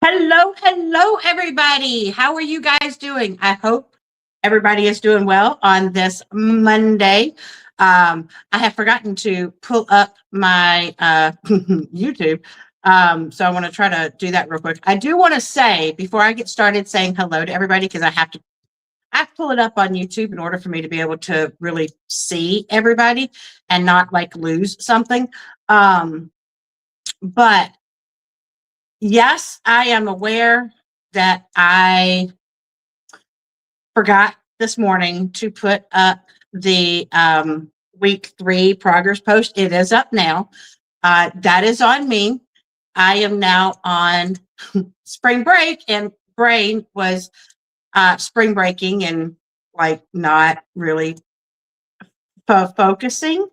Hello, everybody. How are you guys doing? I hope everybody is doing well on this Monday. I have forgotten to pull up my YouTube. So I want to try to do that real quick. I do want to say, before I get started saying hello to everybody, because I have to pull it up on YouTube in order for me to be able to really see everybody and not like lose something. But yes, I am aware that I forgot this morning to put up the week 3 progress post. It is up now. That is on me. I am now on spring break, and brain was spring breaking and like not really focusing.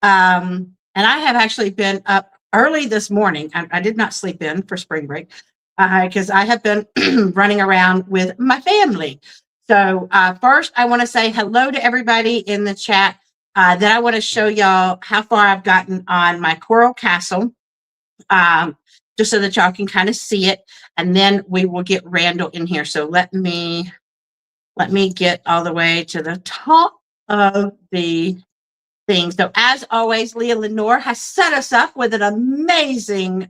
And I have actually been up early this morning. I did not sleep in for spring break because I have been running around with my family. So first, I want to say hello to everybody in the chat. Then I want to show y'all how far I've gotten on my coral castle, just so that y'all can kind of see it. And then we will get Randall in here. So let me get all the way to the top of the thing. So as always, Leah Lenore has set us up with an amazing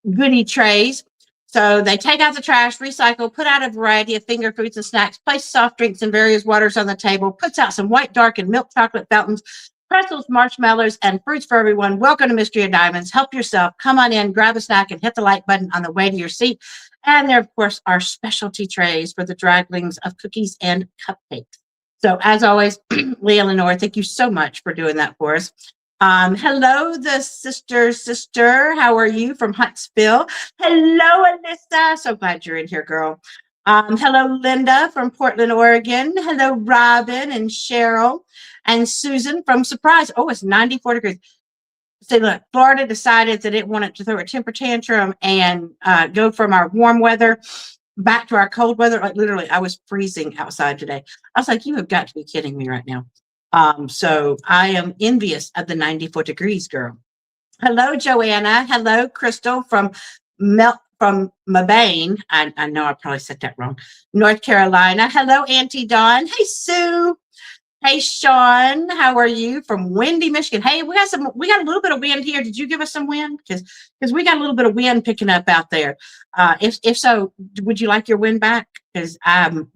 goodie trays. So they take out the trash, recycle, put out a variety of finger foods and snacks, place soft drinks and various waters on the table, puts out some white, dark, and milk chocolate fountains, pretzels, marshmallows, and fruits for everyone. Welcome to Mystery of Diamonds. Help yourself. Come on in, grab a snack, and hit the like button on the way to your seat. And there, of course, are specialty trays for the draglings of cookies and cupcakes. So as always, Leah Lenore, thank you so much for doing that for us. Hello, the sister. How are you from Huntsville? Hello, Alyssa. So glad you're in here, girl. Hello, Linda from Portland, Oregon. Hello, Robin and Cheryl and Susan from Surprise. Oh, it's 94 degrees. So look, Florida decided that it wanted to throw a temper tantrum and go from our warm weather back to our cold weather. Like literally, I was freezing outside today. I was like, you have got to be kidding me right now. So I am envious of the 94 degrees, girl. Hello, Joanna. Hello, Crystal from Mabane. I know I probably said that wrong. North Carolina. Hello, Auntie Dawn. Hey, Sue. Hey, Sean. How are you from windy Michigan? Hey, we got a little bit of wind here. Did you give us some wind? Because we got a little bit of wind picking up out there. If so, would you like your wind back? Because I don't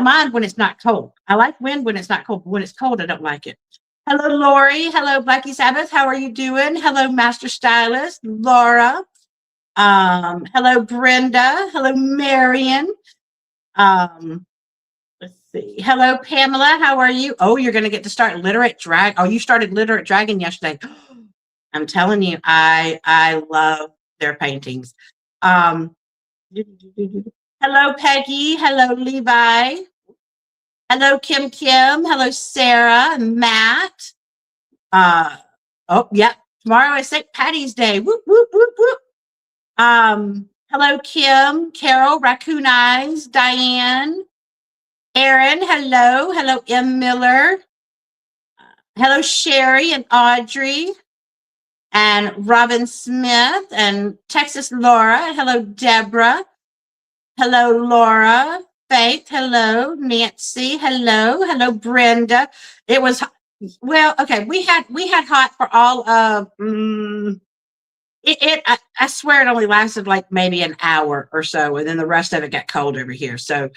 mind when it's not cold. I like wind when it's not cold, but when it's cold, I don't like it. Hello, Lori. Hello, Blackie Sabbath. How are you doing? Hello, Master Stylist, Laura. Hello, Brenda. Hello, Marion. Let's see. Hello, Pamela. How are you? Oh, you're going to get to start Literate Drag. Oh, you started Literate Dragon yesterday. I'm telling you, I love their paintings. Hello, Peggy. Hello, Levi. Hello, Kim. Hello, Sarah and Matt. Tomorrow is St. Patty's Day. Whoop, whoop, whoop, whoop. Hello, Kim, Carol, Raccoon Eyes, Diane, Aaron. Hello. Hello, M. Miller. Hello, Sherry and Audrey. And Robin Smith and Texas Laura. Hello, Deborah. Hello, Laura. Faith. Hello, Nancy. Hello, Brenda. It was okay. We had hot for all of I swear it only lasted like maybe an hour or so, and then the rest of it got cold over here. So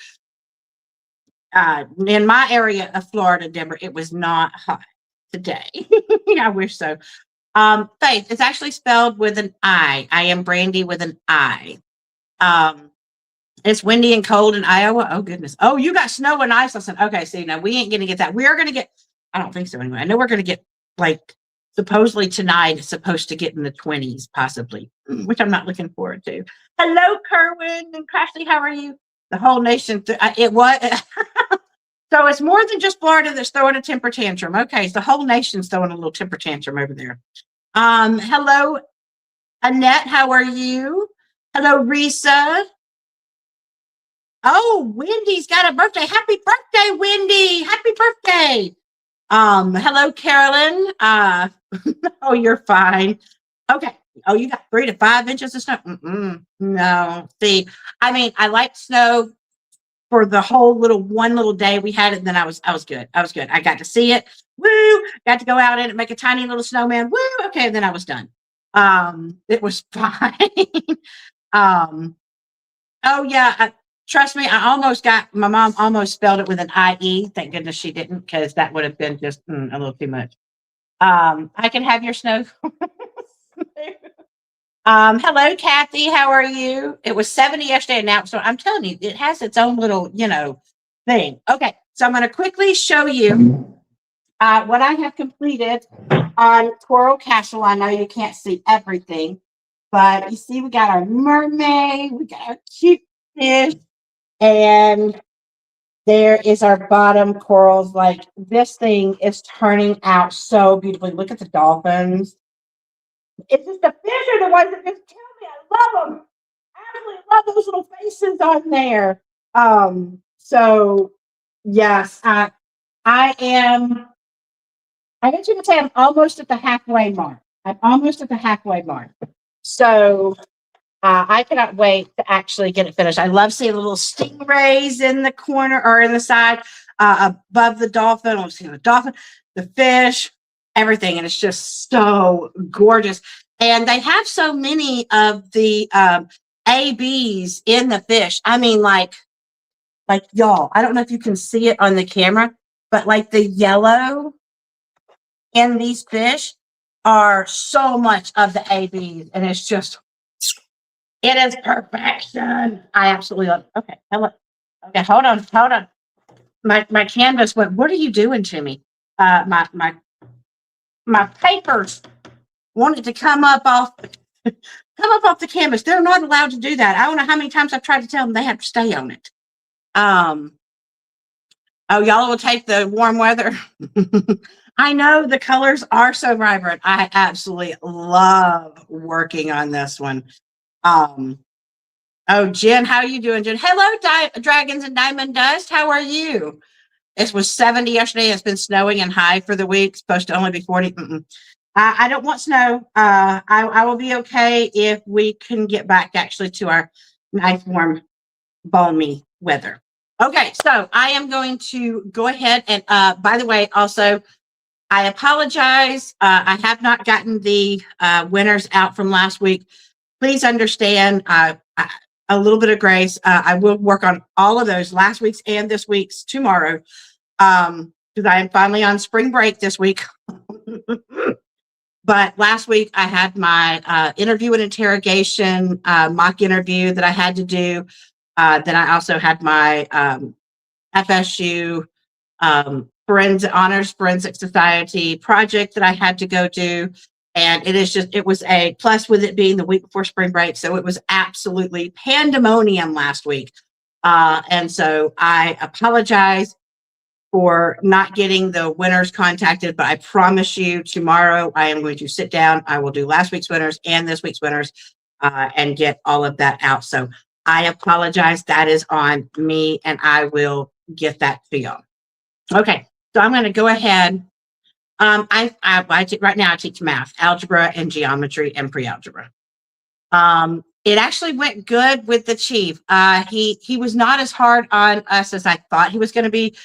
in my area of Florida, Denver, it was not hot today. I wish so. Faith, it's actually spelled with an I. I am Brandy with an I. It's windy and cold in Iowa. Oh, goodness. Oh, you got snow and ice. Listen, okay, see, now we ain't going to get that. We are going to get, I don't think so anyway. I know we're going to get, like, supposedly tonight, it's supposed to get in the 20s, possibly, which I'm not looking forward to. Hello, Kerwin and Crashly. How are you? The whole nation, it was. So it's more than just Florida that's throwing a temper tantrum. Okay, so the whole nation's throwing a little temper tantrum over there. Hello, Annette. How are you? Hello, Risa. Oh, Wendy's got a birthday. Happy birthday, Wendy. Happy birthday. Hello, Carolyn. Oh, you're fine. Okay, Oh, you got 3 to 5 inches of snow? No. See, I mean, I like snow for the whole one little day we had it. And then I was good. I was good. I got to see it. Woo! Got to go out in it, make a tiny little snowman. Woo! Okay, and then I was done. It was fine. um, oh yeah. Trust me, my mom almost spelled it with an IE. Thank goodness she didn't, because that would have been just a little too much. I can have your snow. Hello, Kathy. How are you? It was 70 yesterday, and now so I'm telling you, it has its own little, thing. Okay, so I'm going to quickly show you what I have completed on Coral Castle. I know you can't see everything, but you see, we got our mermaid, we got our cute fish, and there is our bottom corals. Like, this thing is turning out so beautifully. Look at the dolphins. It's just the fish are the ones that just kill me. I love them. I absolutely love those little faces on there. So yes, I am. I guess you could say I'm almost at the halfway mark. I'm almost at the halfway mark. So I cannot wait to actually get it finished. I love seeing the little stingrays in the corner or in the side above the dolphin. I'm seeing the dolphin, the fish, everything, and it's just so gorgeous. And they have so many of the ABs in the fish. I mean, like y'all, I don't know if you can see it on the camera, but like the yellow in these fish are so much of the ABs, and it's just, it is perfection. I absolutely love it. Okay, hello. Okay, hold on. My canvas went, what are you doing to me? My papers wanted to come up off the canvas. They're not allowed to do that. I don't know how many times I've tried to tell them they have to stay on it. Oh, y'all will take the warm weather. I know the colors are so vibrant. I absolutely love working on this one. Oh, Jen, how are you doing, Jen? Hello, Dragons and Diamond Dust. How are you? It was 70 yesterday. It's been snowing and high for the week. It's supposed to only be 40. I don't want snow. I will be okay if we can get back actually to our nice, warm, balmy weather. Okay, so I am going to go ahead and, by the way, also, I apologize. I have not gotten the winners out from last week. Please understand a little bit of grace. I will work on all of those, last week's and this week's, tomorrow, because I am finally on spring break this week. But last week I had my interview and interrogation mock interview that I had to do. Then I also had my FSU Honors Forensic Society project that I had to go do. And it was a plus with it being the week before spring break. So it was absolutely pandemonium last week. And so I apologize for not getting the winners contacted, but I promise you tomorrow I am going to sit down. I will do last week's winners and this week's winners and get all of that out. So I apologize. That is on me, and I will get that to y'all. Okay, so I'm going to go ahead. Right now I teach math, algebra, and geometry, and pre-algebra. It actually went good with the chief. He was not as hard on us as I thought he was going to be.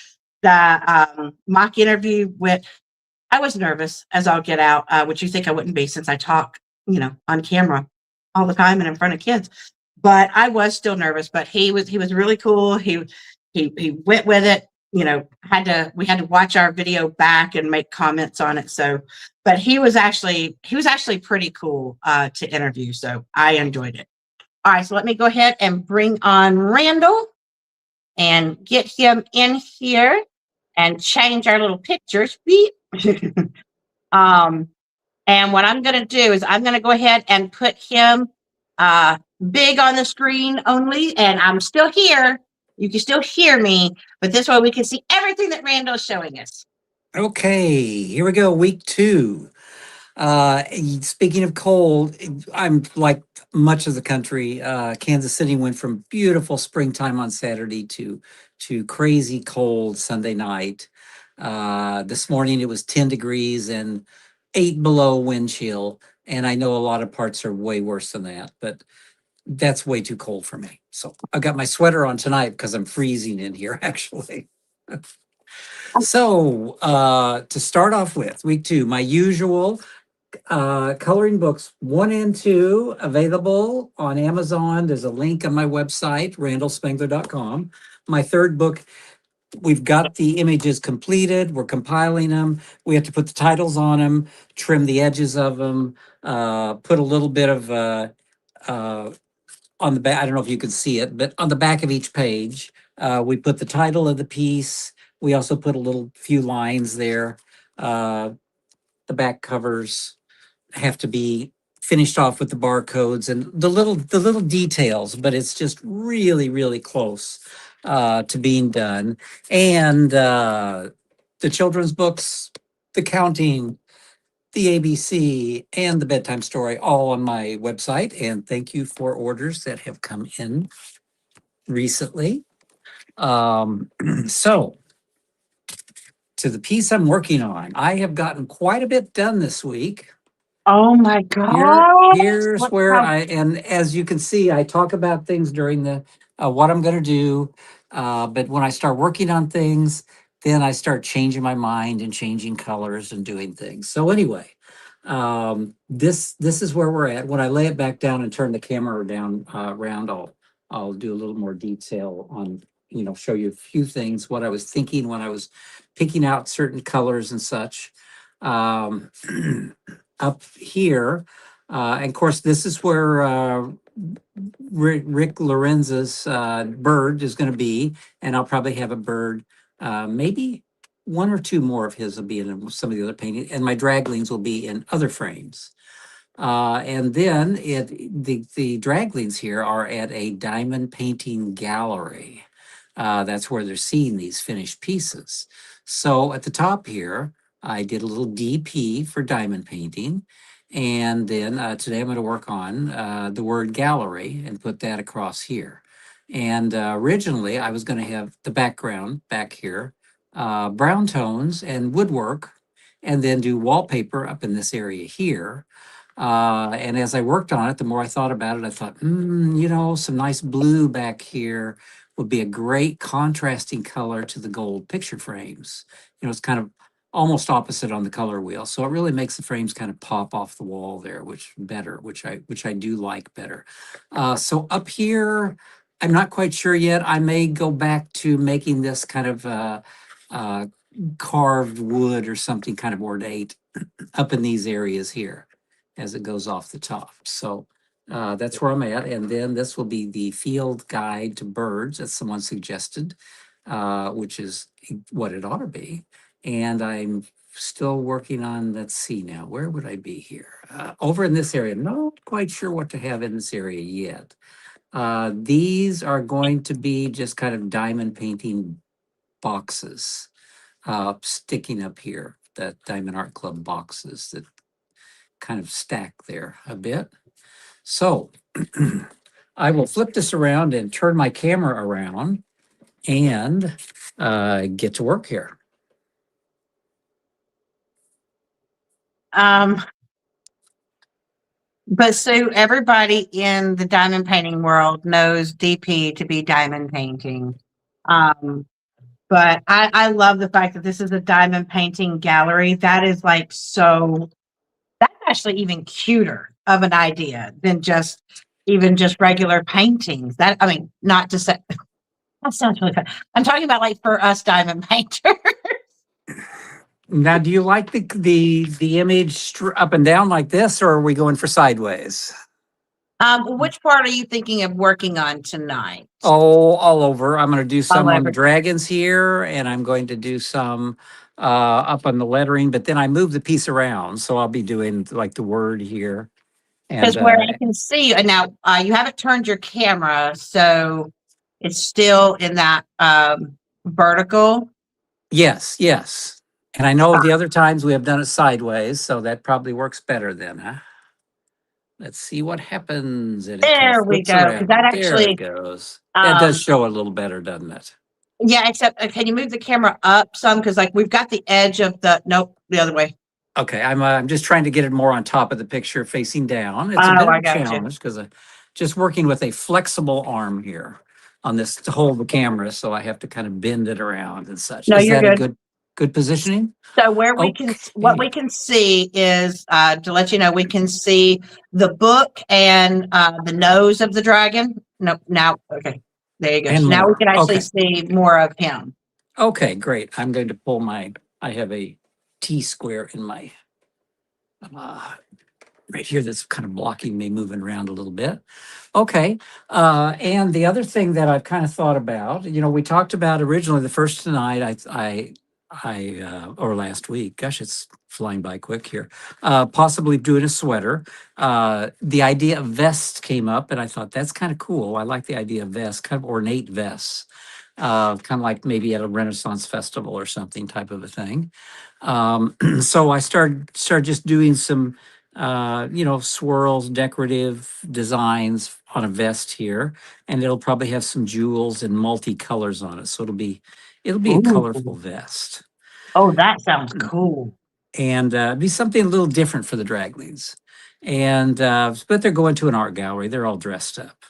The mock interview I was nervous as I'll get out, which you think I wouldn't be since I talk, on camera all the time and in front of kids. But I was still nervous. But he was really cool. He went with it. We had to watch our video back and make comments on it. So, but he was actually pretty cool to interview. So I enjoyed it. All right, so let me go ahead and bring on Randall and get him in here and change our little pictures. And what I'm going to do is I'm going to go ahead and put him big on the screen only, and I'm still here. You can still hear me, but this way we can see everything that Randall's showing us. Okay, here we go, week 2. Speaking of cold, I'm like much of the country. Kansas City went from beautiful springtime on Saturday to crazy cold Sunday night. This morning it was 10 degrees and 8 below wind chill. And I know a lot of parts are way worse than that, but that's way too cold for me. So I got my sweater on tonight because I'm freezing in here, actually. So to start off with, week 2, my usual coloring books 1 and 2 available on Amazon. There's a link on my website, randallspangler.com. My third book, we've got the images completed. We're compiling them. We have to put the titles on them, trim the edges of them, put a little bit of uh, on the back. I don't know if you can see it, but on the back of each page, we put the title of the piece. We also put a little few lines there. The back covers have to be finished off with the barcodes and the little details, but it's just really close to being done. And the children's books, the counting, the ABC, and the bedtime story, all on my website. And thank you for orders that have come in recently. So to the piece I'm working on, I have gotten quite a bit done this week. Oh my God. Here's where and as you can see, I talk about things during the what I'm going to do, but when I start working on things, then I start changing my mind and changing colors and doing things. So anyway, this is where we're at. When I lay it back down and turn the camera down around, I'll do a little more detail on, show you a few things, what I was thinking when I was picking out certain colors and such. Up here, and of course, this is where Rick Lorenza's bird is going to be, and I'll probably have a bird, maybe 1 or 2 more of his will be in some of the other paintings, and my draglings will be in other frames. And then the draglings here are at a diamond painting gallery. That's where they're seeing these finished pieces. So at the top here, I did a little DP for diamond painting. And then today I'm going to work on the word gallery and put that across here. And originally I was going to have the background back here, brown tones and woodwork, and then do wallpaper up in this area here. And as I worked on it, the more I thought about it, I thought, some nice blue back here would be a great contrasting color to the gold picture frames. It's kind of almost opposite on the color wheel. So it really makes the frames kind of pop off the wall there, which I do like better. So up here, I'm not quite sure yet. I may go back to making this kind of carved wood or something kind of ornate up in these areas here as it goes off the top. So that's where I'm at. And then this will be the field guide to birds that someone suggested, which is what it ought to be. And I'm still working on, let's see now, where would I be here? Over in this area, not quite sure what to have in this area yet. These are going to be just kind of diamond painting boxes sticking up here, that Diamond Art Club boxes that kind of stack there a bit. So I will flip this around and turn my camera around and get to work here. But so everybody in the diamond painting world knows DP to be diamond painting. But I love the fact that this is a diamond painting gallery. That is like that's actually even cuter of an idea than just regular paintings. Not to say that sounds really fun. I'm talking about like for us diamond painters. Now, do you like the image up and down like this, or are we going for sideways? Which part are you thinking of working on tonight? Oh, all over. I'm going to do some on the over. dragons here, and I'm going to do some up on the lettering, but then I move the piece around. So I'll be doing like the word here. Because where I can see now, you haven't turned your camera, so it's still in that vertical. Yes. And I know the other times we have done it sideways, so that probably works better then, huh? Let's see what happens. And there we go. That actually, there it goes. That does show a little better, doesn't it? Yeah, except can you move the camera up some? Because like we've got the edge of the, nope, the other way. Okay, I'm just trying to get it more on top of the picture facing down. It's a Oh, bit of I a got you. challenge because just working with a flexible arm here on this to hold the camera, so I have to kind of bend it around and such. No, Is you're that a good. good positioning? So where we can, what we Okay. can see is, to let you know, we can see the book and the nose of the dragon. No, now, okay, there you go. And So now we more. can actually Okay. see more of him. Okay, great. I'm going to pull I have a T square in my uh, right here that's kind of blocking me moving around a little bit. Okay. And the other thing that I've kind of thought about, we talked about originally the first tonight, or last week, gosh, it's flying by quick here, possibly doing a sweater. The idea of vest came up, and I thought that's kind of cool. I like the idea of vests, kind of ornate vests, kind of like maybe at a Renaissance festival or something type of a thing. So I started just doing some swirls, decorative designs on a vest here, and it'll probably have some jewels and multicolors on it. So it'll be a colorful Ooh. vest, Oh, that sounds cool. and be something a little different for the draglings. And but they're going to an art gallery. They're all dressed up.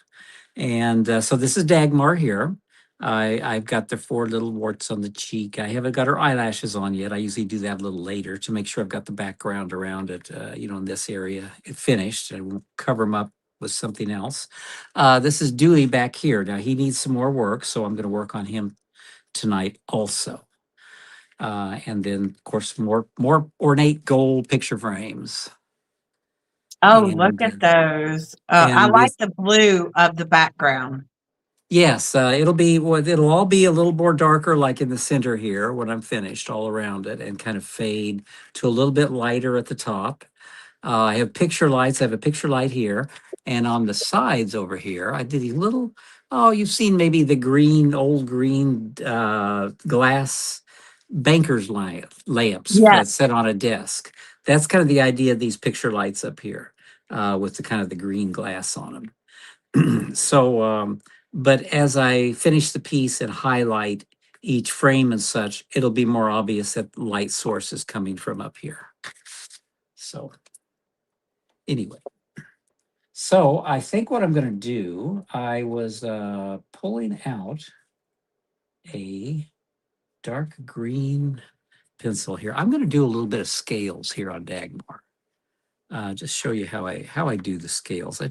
And so this is Dagmar here. I've got the 4 little warts on the cheek. I haven't got her eyelashes on yet. I usually do that a little later to make sure I've got the background around it, in this area finished. I won't cover them up with something else. This is Dewey back here. Now he needs some more work, so I'm going to work on him tonight also. And then, of course, more ornate gold picture frames. Oh, look And at those. I and like this the blue of the background. Yes, it'll all be a little more darker, like in the center here when I'm finished all around it, and kind of fade to a little bit lighter at the top. I have picture lights. I have a picture light here, and on the sides over here, I did a little. Oh, you've seen maybe the old green glass banker's lamps Yes. that set on a desk. That's kind of the idea of these picture lights up here, with the kind of the green glass on them. So, but as I finish the piece and highlight each frame and such, it'll be more obvious that the light source is coming from up here. So anyway, so I think what I'm going to do, I was pulling out a dark green pencil here. I'm going to do a little bit of scales here on Dagmar. Just show you how I do the scales.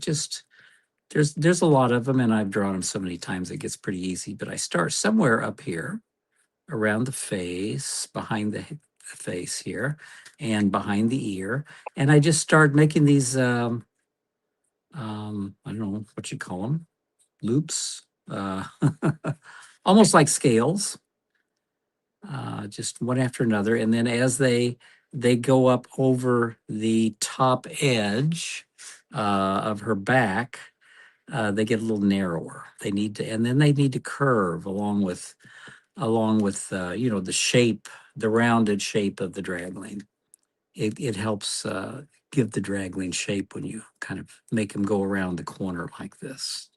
There's a lot of them, and I've drawn them so many times it gets pretty easy. But I start somewhere up here around the face, behind the face here, and behind the ear, and I just start making these. I don't know what you call them, loops, almost like scales, just one after another, and then as they go up over the top edge of her back, they get a little narrower. And then they need to curve along with the shape, the rounded shape of the dragline. It helps give the dragline shape when you kind of make them go around the corner like this.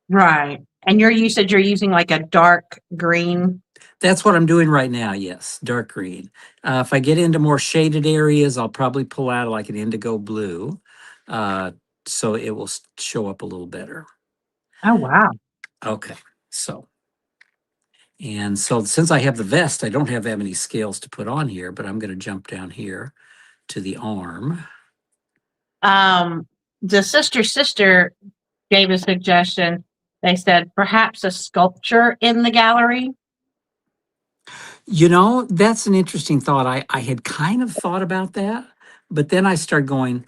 Right. And you said you're using like a dark green. That's what I'm doing right now. Yes, dark green. If I get into more shaded areas, I'll probably pull out like an indigo blue, uh, so it will show up a little better. Oh, wow. Okay, and so since I have the vest, I don't have that many scales to put on here, but I'm going to jump down here to the arm. The sister gave a suggestion. They said perhaps a sculpture in the gallery. That's an interesting thought. I had kind of thought about that, but then I started going,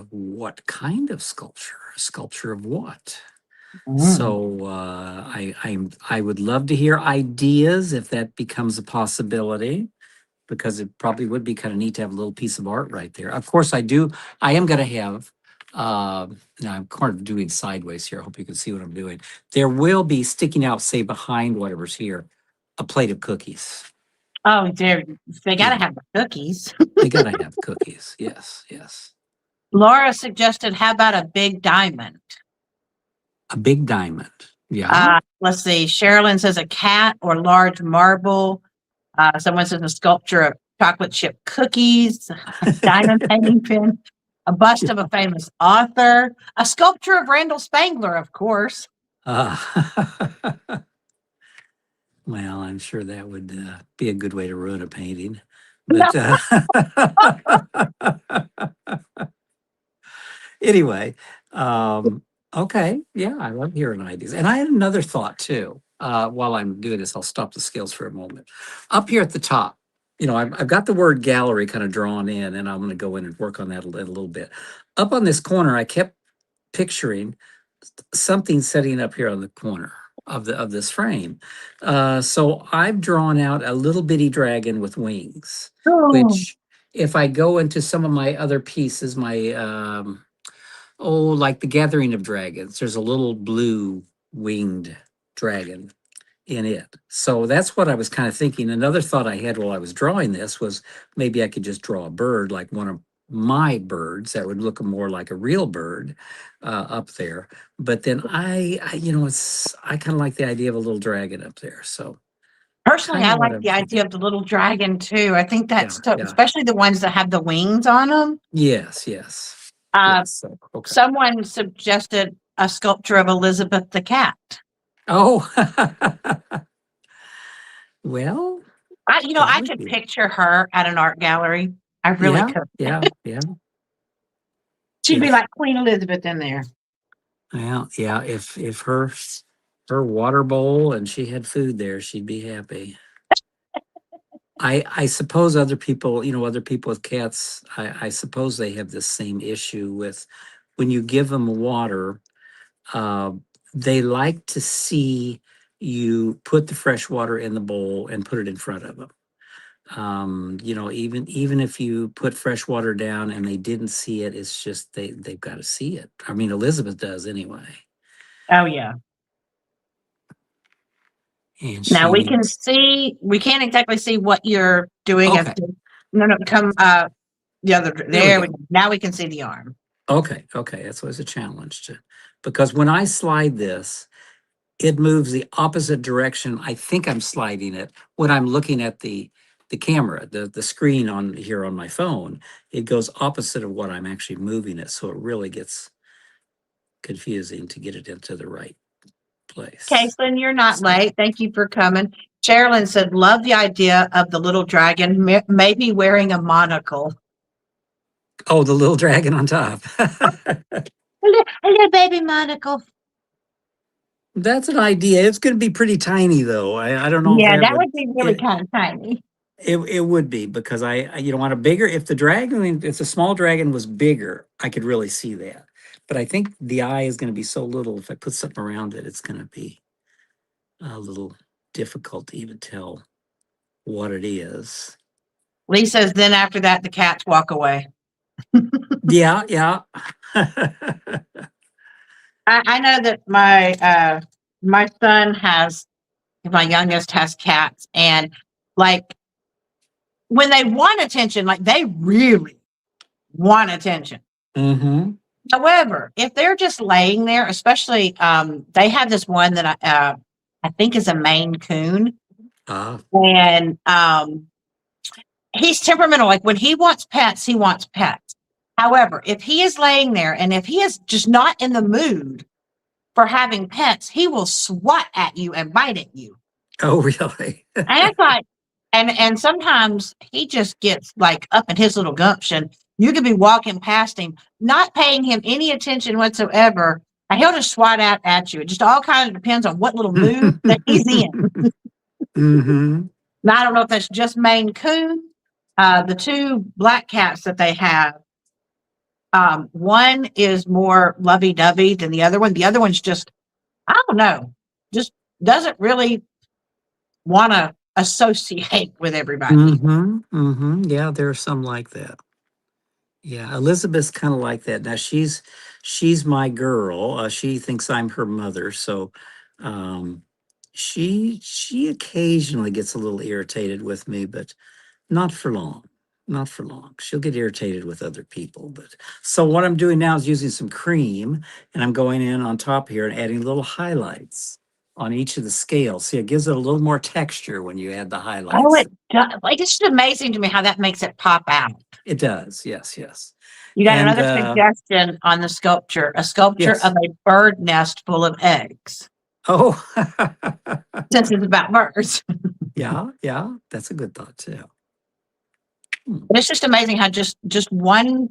what kind of sculpture? A sculpture of what? Mm. So I would love to hear ideas if that becomes a possibility, because it probably would be kind of neat to have a little piece of art right there. Of course, I am going to have, now I'm kind of doing sideways here. I hope you can see what I'm doing. There will be sticking out, say, behind whatever's here, a plate of cookies. Oh, dear. They got to Yeah, have the cookies. they got to have cookies. Yes, yes. Laura suggested, how about a big diamond? A big diamond. Yeah. Let's see. Sherilyn says a cat or large marble. Someone says a sculpture of chocolate chip cookies, a diamond painting pen, a bust of a famous author, a sculpture of Randall Spangler, of course. Uh, well, I'm sure that would be a good way to ruin a painting. But anyway, okay, yeah, I love hearing ideas. And I had another thought too. While I'm doing this, I'll stop the scales for a moment. Up here at the top, I've got the word gallery kind of drawn in, and I'm going to go in and work on that a little bit. Up on this corner, I kept picturing something setting up here on the corner of this frame. So I've drawn out a little bitty dragon with wings, Oh, which if I go into some of my other pieces, my like the Gathering of Dragons, there's a little blue winged dragon in it. So that's what I was kind of thinking. Another thought I had while I was drawing this was maybe I could just draw a bird like one of my birds that would look more like a real bird up there. But then I kind of like the idea of a little dragon up there. So personally, kind I of what like I'm the thinking. idea of the little dragon too. I think Yeah, that's so, yeah. especially the ones that have the wings on them. Yes, yes. Uh, Yes. So, okay. someone suggested a sculpture of Elizabeth the cat. Oh, well, that I would could be. picture her at an art gallery. I really Yeah, could. yeah, yeah. She'd be If like Queen Elizabeth in there. Well, yeah, if her water bowl and she had food there, she'd be happy. I suppose other people with cats, I suppose they have the same issue with when you give them water, uh, they like to see you put the fresh water in the bowl and put it in front of them. Even if you put fresh water down and they didn't see it, it's just they've got to see it. I mean, Elizabeth does anyway. Oh yeah. And Now she we can needs, see. We can't exactly see what you're doing. okay, No, no, come the other. there we There we go. go. Now we can see the arm. Okay, okay, that's always a challenge because when I slide this, it moves the opposite direction. I think I'm sliding it when I'm looking at the camera, the screen on here on my phone. It goes opposite of what I'm actually moving it, so it really gets confusing to get it into the right place. Caitlin, you're not So, late. Thank you for coming. Sherilyn said, "Love the idea of the little dragon, maybe wearing a monocle." oh, the little dragon on top. A little baby monocle. That's an idea. It's going to be pretty tiny, though. I don't know if Yeah, that that would. would be really kind of tiny. It would be because want a bigger, if the dragon, if the small dragon was bigger, I could really see that. But I think the eye is going to be so little, if I put something around it, it's going to be a little difficult to even tell what it is. Lee says, then after that, the cats walk away. Yeah, yeah. I know that my son has my youngest has cats, and like when they want attention, like they really want attention. Mm-hmm. However, if they're just laying there, especially they have this one that I think is a Maine Coon, Ah, and he's temperamental. Like when he wants pets, he wants pets. However, if he is laying there and if he is just not in the mood for having pets, he will swat at you and bite at you. oh, really? And it's like, and sometimes he just gets like up in his little gumption. You could be walking past him, not paying him any attention whatsoever, and he'll just swat out at you. It just all kind of depends on what little mood that he's in. Mm-hmm. Now, I don't know if that's just Maine Coon. The two black cats that they have, one is more lovey-dovey than the other one. The other one's just, I don't know, just doesn't really want to associate with everybody. Mm-hmm. Mm-hmm. Yeah, there are some like that. Yeah, Elizabeth's kind of like that. Now she's my girl. She thinks I'm her mother, so she occasionally gets a little irritated with me, but not for long. Not for long. She'll get irritated with other people, but so what I'm doing now is using some cream, and I'm going in on top here and adding little highlights. on each of the scales. See, it gives it a little more texture when you add the Oh, highlights. it does. Like, it's just amazing to me how that makes it pop out. It does. Yes, yes. You got And another suggestion on the sculpture, a sculpture yes. of a bird nest full of eggs, Oh, since it's about birds. yeah, yeah. That's a good thought too. But it's just amazing how just one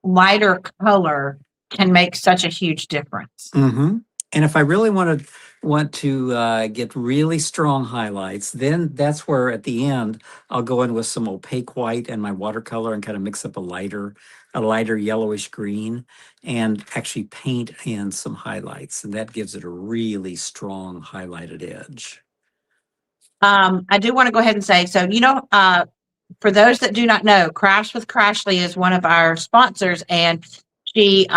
lighter color can make such a huge difference. Mm-hmm. And if I really want to get really strong highlights, then that's where at the end I'll go in with some opaque white and my watercolor and kind of mix up a lighter yellowish green, and actually paint in some highlights, and that gives it a really strong highlighted edge. I do want to go ahead and say, so, for those that do not know, Crafts with Crashly is one of our sponsors, and she,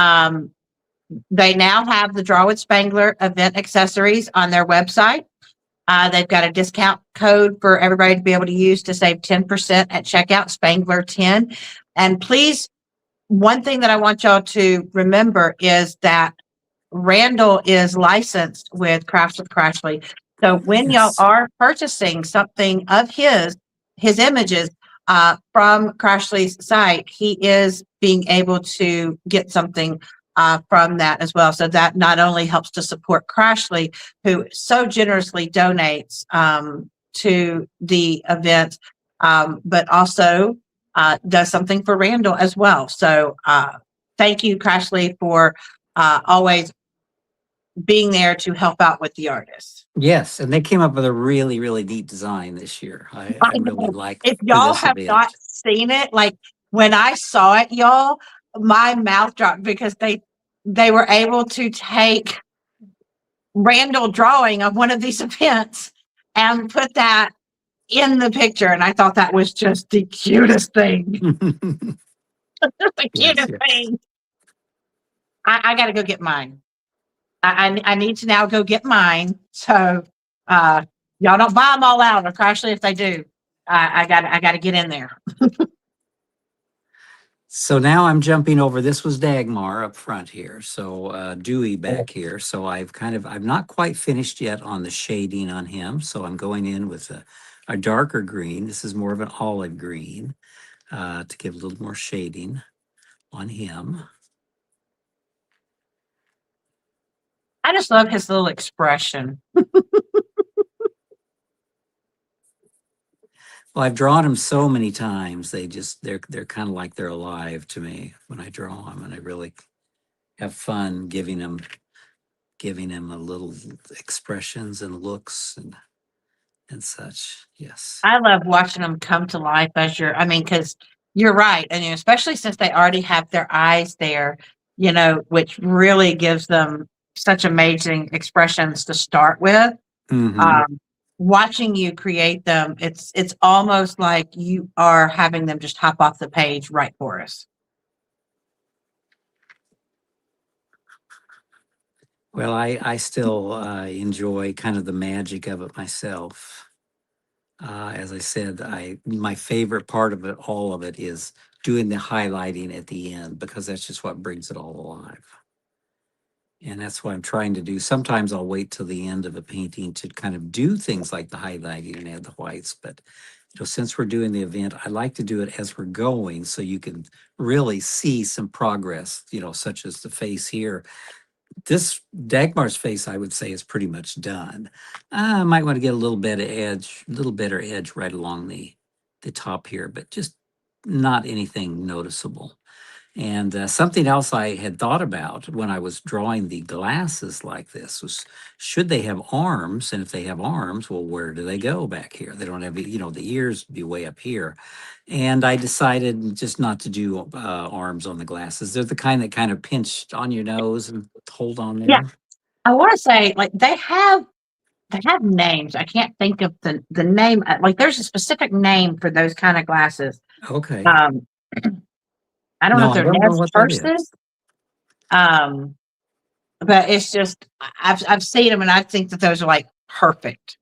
they now have the Draw with Spangler event accessories on their website. They've got a discount code for everybody to be able to use to save 10% at checkout, Spangler 10. And please, one thing that I want y'all to remember is that Randall is licensed with Crafts with Crashly. So when y'all Yes. are purchasing something of his images from Crashly's site, he is being able to get something from that as well. So that not only helps to support Crashly, who so generously donates to the event, but also does something for Randall as well. So thank you, Crashly, for always being there to help out with the artists. Yes, and they came up with a really, really neat design this year. I really like If for y'all this have not event. seen it, like when I saw it, y'all, my mouth dropped because they were able to take Randall drawing of one of these events and put that in the picture. And I thought that was just the cutest thing. The Yes, cutest yes. thing. I got to go get mine. I need to now go get mine. So y'all don't buy them all out, or actually, if they do, I got to get in there. So now I'm jumping over. This was Dagmar up front here. So Dewey back here. So I'm not quite finished yet on the shading on him. So I'm going in with a darker green. This is more of an olive green to give a little more shading on him. I just love his little expression. Well, I've drawn them so many times. They're kind of like they're alive to me when I draw them, and I really have fun giving them a little expressions and looks and such. Yes. I love watching them come to life because you're right. And especially since they already have their eyes there, which really gives them such amazing expressions to start with. Mm-hmm. Watching you create them, it's almost like you are having them just hop off the page right for us. Well, I still enjoy kind of the magic of it myself. As I said, my favorite part of it, all of it, is doing the highlighting at the end, because that's just what brings it all alive. And that's what I'm trying to do. Sometimes I'll wait till the end of a painting to kind of do things like the highlighting and add the whites. But since we're doing the event, I like to do it as we're going, so you can really see some progress, such as the face here. This Dagmar's face, I would say, is pretty much done. I might want to get a little better edge right along the top here, but just not anything noticeable. And something else I had thought about when I was drawing the glasses like this was, should they have arms? And if they have arms, well, where do they go back here? They don't have, the ears be way up here. And I decided just not to do arms on the glasses. They're the kind that kind of pinched on your nose and hold on there. Yeah, I want to say, like, they have names. I can't think of the name. Like, there's a specific name for those kind of glasses. Okay. I don't know if I they're don't know Ned's what that is. purses. But it's just I've seen them, and I think that those are like perfect.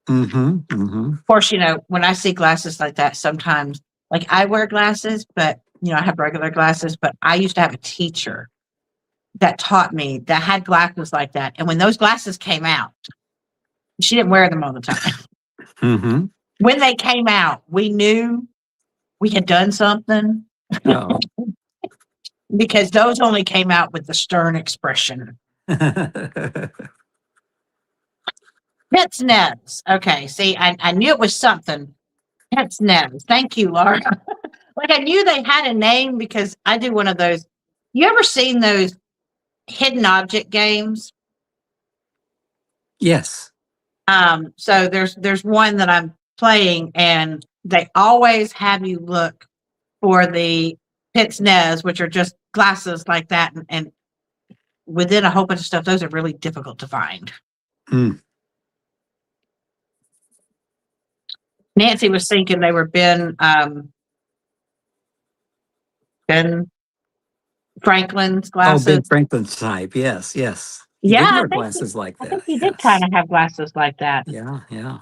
Mm-hmm. Mm-hmm. Of course, when I see glasses like that, sometimes, like, I wear glasses, but I have regular glasses. But I used to have a teacher that taught me that had glasses like that, and when those glasses came out, She didn't wear them all the time. Mm-hmm. When they came out, we knew we had done something Oh. because those only came out with the stern expression. Pet's nose. Okay, see, I knew it was something. Pet's nose. Thank you, Laura. Like I knew they had a name because I do one of those. You ever seen those hidden object games? Yes. So there's one that I'm playing, and they always have you look for the pince nez, which are just glasses like that, and within a whole bunch of stuff, those are really difficult to find. Mm. Nancy was thinking they were Ben Franklin's Oh, glasses. Ben Franklin's type. Yes, yes. He Yeah, did wear glasses like I think that. he did Yes. kind of have glasses like that. Yeah, yeah.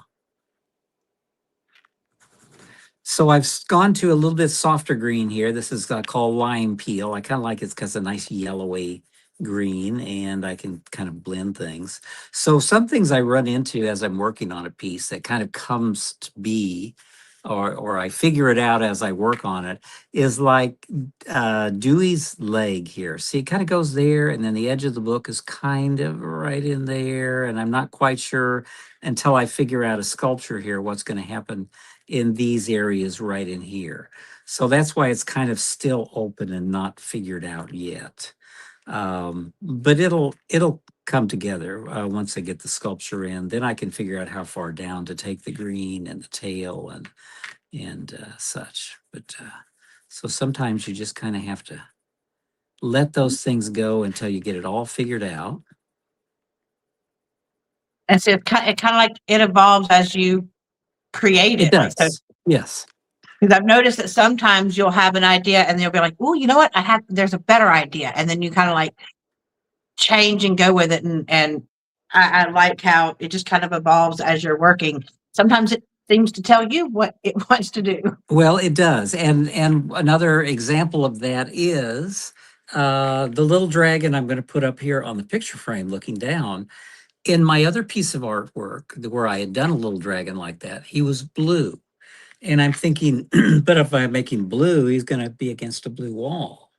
So I've gone to a little bit softer green here. This is called lime peel. I kind of like it because it's a nice yellowy green and I can kind of blend things. So some things I run into as I'm working on a piece that kind of comes to be, or I figure it out as I work on it, is like Dewey's leg here. See, it kind of goes there and then the edge of the book is kind of right in there. And I'm not quite sure until I figure out a sculpture here what's going to happen in these areas right in here. So that's why it's kind of still open and not figured out yet. But it'll come together once I get the sculpture in. Then I can figure out how far down to take the green and the tail and such. But so sometimes you just kind of have to let those things go until you get it all figured out. And so it kind of like it evolves as you create It it. Like so, does. Yes. because I've noticed that sometimes you'll have an idea and you'll be like, "Oh, you know what? There's a better idea," and then you kind of like change and go with it. And I like how it just kind of evolves as you're working. Sometimes it seems to tell you what it wants to do. Well, it does. And another example of that is the little dragon I'm going to put up here on the picture frame looking down. In my other piece of artwork where I had done a little dragon like that, he was blue. And I'm thinking, but if I'm making blue, he's going to be against a blue wall.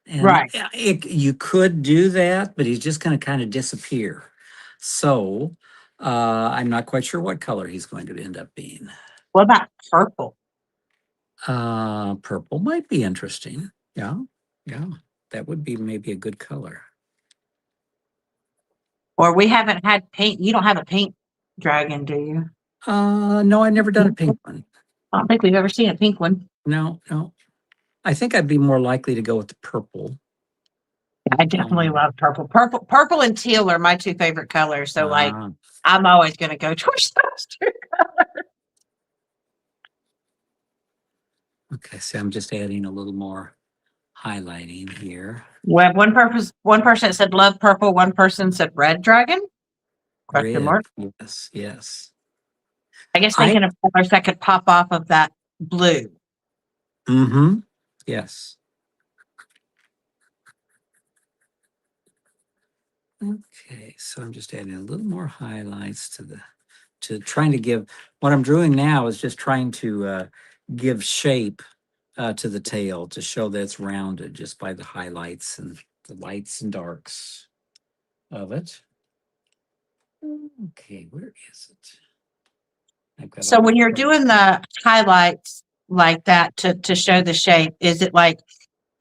And Right. you could do that, but he's just going to kind of disappear. So I'm not quite sure what color he's going to end up being. What about purple? Purple might be interesting. Yeah, yeah, that would be maybe a good color. Or we haven't had paint. You don't have a pink dragon, do you? No, I've never done a pink one. I don't think we've ever seen a pink one. No, no. I think I'd be more likely to go with the purple. I definitely love purple. Purple and teal are my two favorite colors. So like Ah, I'm always going to go towards those two. okay, so I'm just adding a little more highlighting here. We have one person said love purple, one person said red dragon. Question Red, mark. yes, yes. I guess thinking of colors that could pop off of that blue. Mm-hmm. Yes. Okay, so I'm just adding a little more highlights to trying to give, what I'm doing now is just trying to give shape to the tail to show that it's rounded just by the highlights and the lights and darks of it. Okay, where is it? I've got So all when my you're colors. doing the highlights like that to show the shape, is it like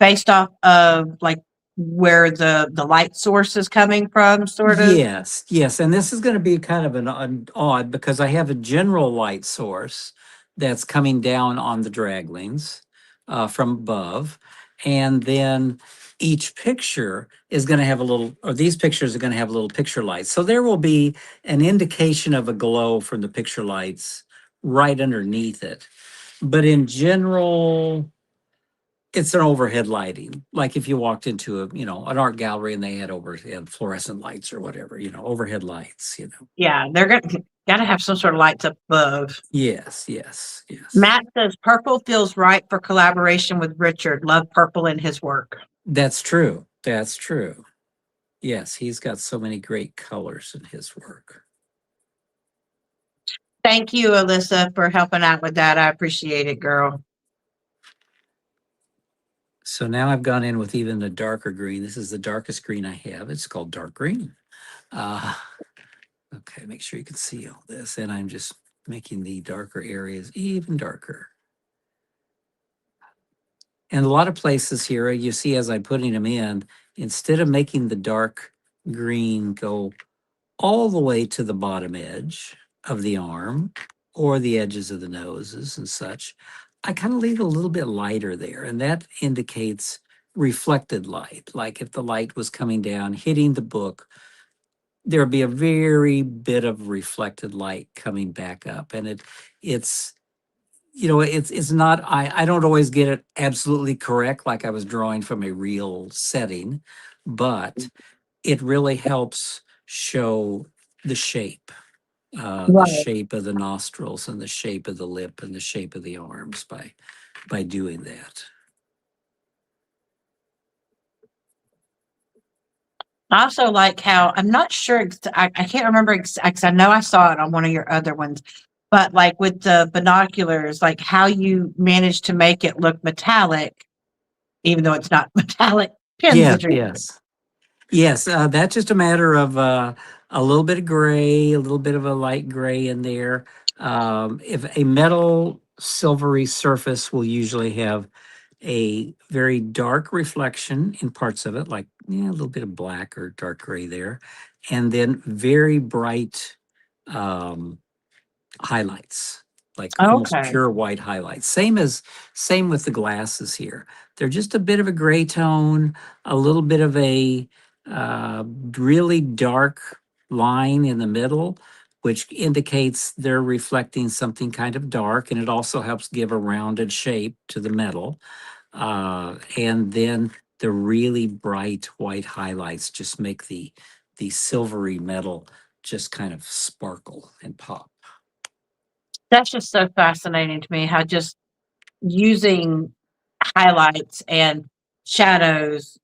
based off of like where the light source is coming from, sort of? Yes, yes, and this is going to be kind of an odd because I have a general light source that's coming down on the draglings from above, and then each picture is going to have a little, or these pictures are going to have a little picture light. So there will be an indication of a glow from the picture lights right underneath it. But in general, it's an overhead lighting. Like if you walked into an art gallery and they had fluorescent lights or whatever, overhead lights. Yeah, they're gotta have some sort of lights up above. Yes, yes, yes. Matt says purple feels right for collaboration with Richard. Love purple in his work. That's true. That's true. Yes, he's got so many great colors in his work. Thank you, Alyssa, for helping out with that. I appreciate it, girl. So now I've gone in with even a darker green. This is the darkest green I have. It's called dark green. Okay, make sure you can see all this. And I'm just making the darker areas even darker. And a lot of places here, you see as I'm putting them in, instead of making the dark green go all the way to the bottom edge of the arm or the edges of the noses and such, I kind of leave a little bit lighter there. And that indicates reflected light. Like if the light was coming down, hitting the book, there would be a very bit of reflected light coming back up. And it's it's not, I don't always get it absolutely correct, like I was drawing from a real setting, but it really helps show the shape, the Right. shape of the nostrils and the shape of the lip and the shape of the arms by doing that. I also like how I'm not sure. I can't remember because I know I saw it on one of your other ones, but like with the binoculars, like how you managed to make it look metallic, even though it's not metallic pins Yes, that you're using. yes. Yes, that's just a matter of a little bit of gray, a little bit of a light gray in there. If a metal silvery surface will usually have a very dark reflection in parts of it, like a little bit of black or dark gray there, and then very bright um, highlights, like almost Okay. pure white highlights. Same with the glasses here. They're just a bit of a gray tone, a little bit of a really dark line in the middle, which indicates they're reflecting something kind of dark, and it also helps give a rounded shape to the metal. And then the really bright white highlights just make the silvery metal just kind of sparkle and pop. That's just so fascinating to me how just using highlights and shadows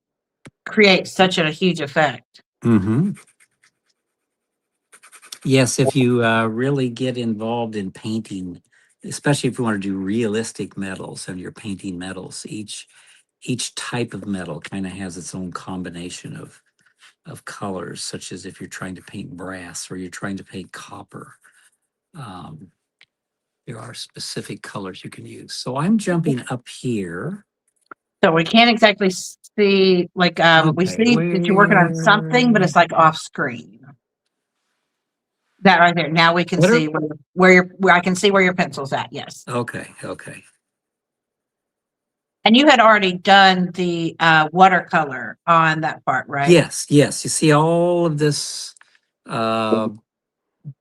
creates such a huge effect. Mm-hmm. Yes, if you really get involved in painting, especially if you want to do realistic metals and you're painting metals, each type of metal kind of has its own combination of colors, such as if you're trying to paint brass or you're trying to paint copper. Um, there are specific colors you can use. So I'm jumping up here. So we can't exactly see, like, we Okay, see that you're working on something, but it's like off screen. That right there. Now we can what are see where I can see where your pencil's at. Yes. okay. And you had already done the watercolor on that part, right? Yes, yes. You see all of this uh,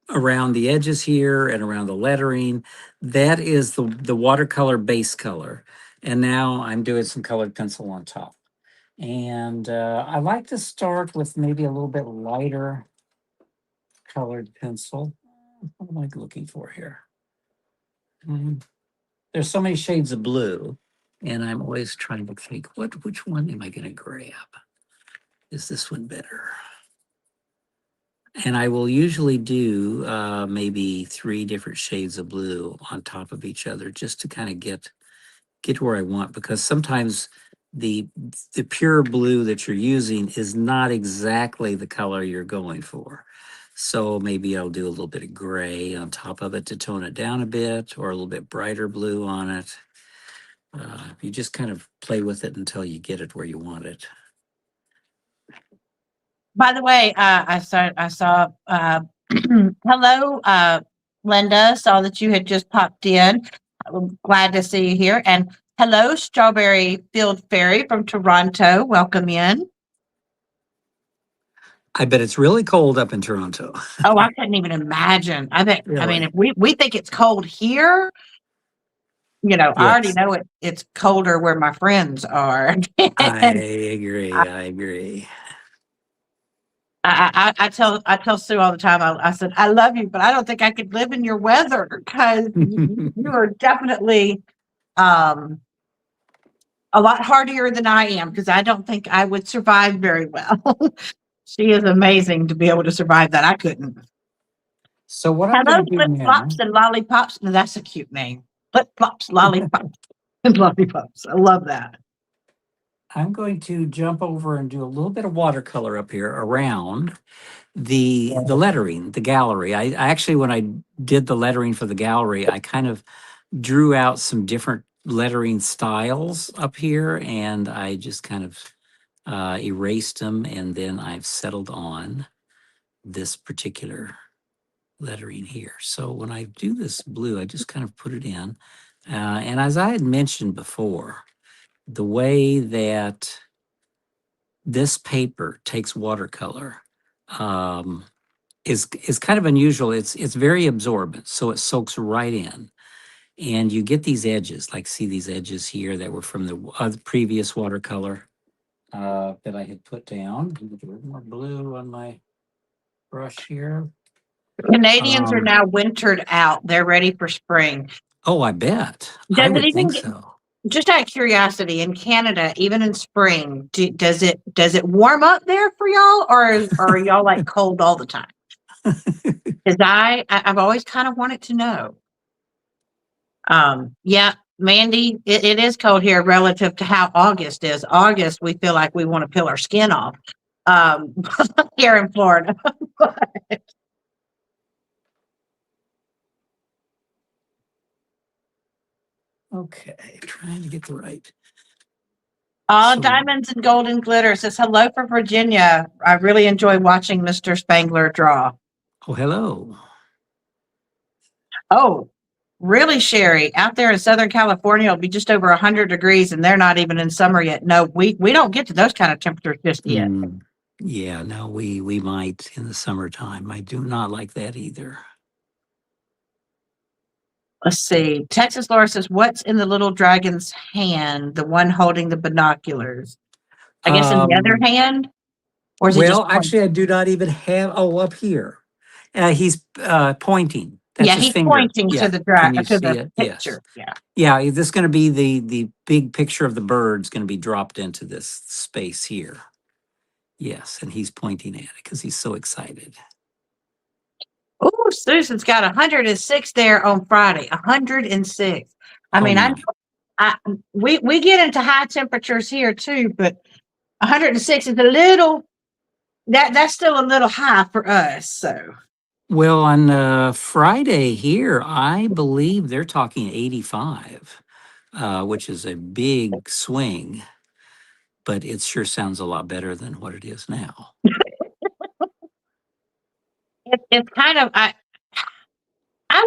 around the edges here and around the lettering. That is the watercolor base color. And now I'm doing some colored pencil on top. And I like to start with maybe a little bit lighter colored pencil. What am I looking for here? There's so many shades of blue, and I'm always trying to think, which one am I going to grab? Is this one better? And I will usually do maybe 3 different shades of blue on top of each other just to kind of get where I want, because sometimes the the pure blue that you're using is not exactly the color you're going for. So maybe I'll do a little bit of gray on top of it to tone it down a bit, or a little bit brighter blue on it. You just kind of play with it until you get it where you want it. By the way, I saw hello, Linda, saw that you had just popped in. I'm glad to see you here. And hello, Strawberry Field Fairy from Toronto. Welcome in. I bet it's really cold up in Toronto. Oh, I couldn't even imagine. I mean, Really? if we think it's cold here, I already Yes. know it's colder where my friends are. I And agree. I agree. I tell Sue all the time. I said I love you, but I don't think I could live in your weather because you are definitely um, a lot hardier than I am because I don't think I would survive very well. She is amazing to be able to survive that. I couldn't. So what I'm Hello, going to do flip now, flops and lollipops. Now, that's a cute name. Flip flops, lollipops, and lollipops. I love that. I'm going to jump over and do a little bit of watercolor up here around the lettering, the gallery. I actually, when I did the lettering for the gallery, I kind of drew out some different lettering styles up here, and I just kind of erased them, and then I've settled on this particular lettering here. So when I do this blue, I just kind of put it in. And as I had mentioned before, the way that this paper takes watercolor is kind of unusual. It's very absorbent, so it soaks right in. And you get these edges, like see these edges here that were from the previous watercolor that I had put down. A little bit more blue on my brush here. Canadians are now wintered out. They're ready for spring. Oh, I bet. I Does it would even think get, so. just out of curiosity, in Canada, even in spring, does it warm up there for y'all, or are y'all like cold all the time? Because I've always kind of wanted to know. Yeah, Mandy, it is cold here relative to how August is. August, we feel like we want to peel our skin off. Um, here in Florida. Okay, trying to get the right. All So, diamonds and golden glitter says hello from Virginia. I really enjoy watching Mr. Spangler draw. oh, hello. Oh, really, Sherry? Out there in Southern California, it'll be just over 100 degrees, and they're not even in summer yet. No, we don't get to those kind of temperatures just yet. Yeah, no, we might in the summertime. I do not like that either. Let's see. Texas Laura says, "What's in the little dragon's hand? The one holding the binoculars? I guess in the other Um, hand, or is he just well, pointing?" actually, I do not even have. Oh, up here, he's pointing. That's Yeah, his he's finger. pointing to Yeah, the can you to see the it? Yes. picture. Yeah. Yeah, this is going to be the big picture of the bird's going to be dropped into this space here. Yes, and he's pointing at it because he's so excited. Oh, Susan's got 106 there on Friday. 106. I Oh mean, my. we get into high temperatures here too, but 106 is a little that's still a little high for us. So Well, on Friday here, I believe they're talking 85, which is a big swing, but it sure sounds a lot better than what it is now. it's kind of I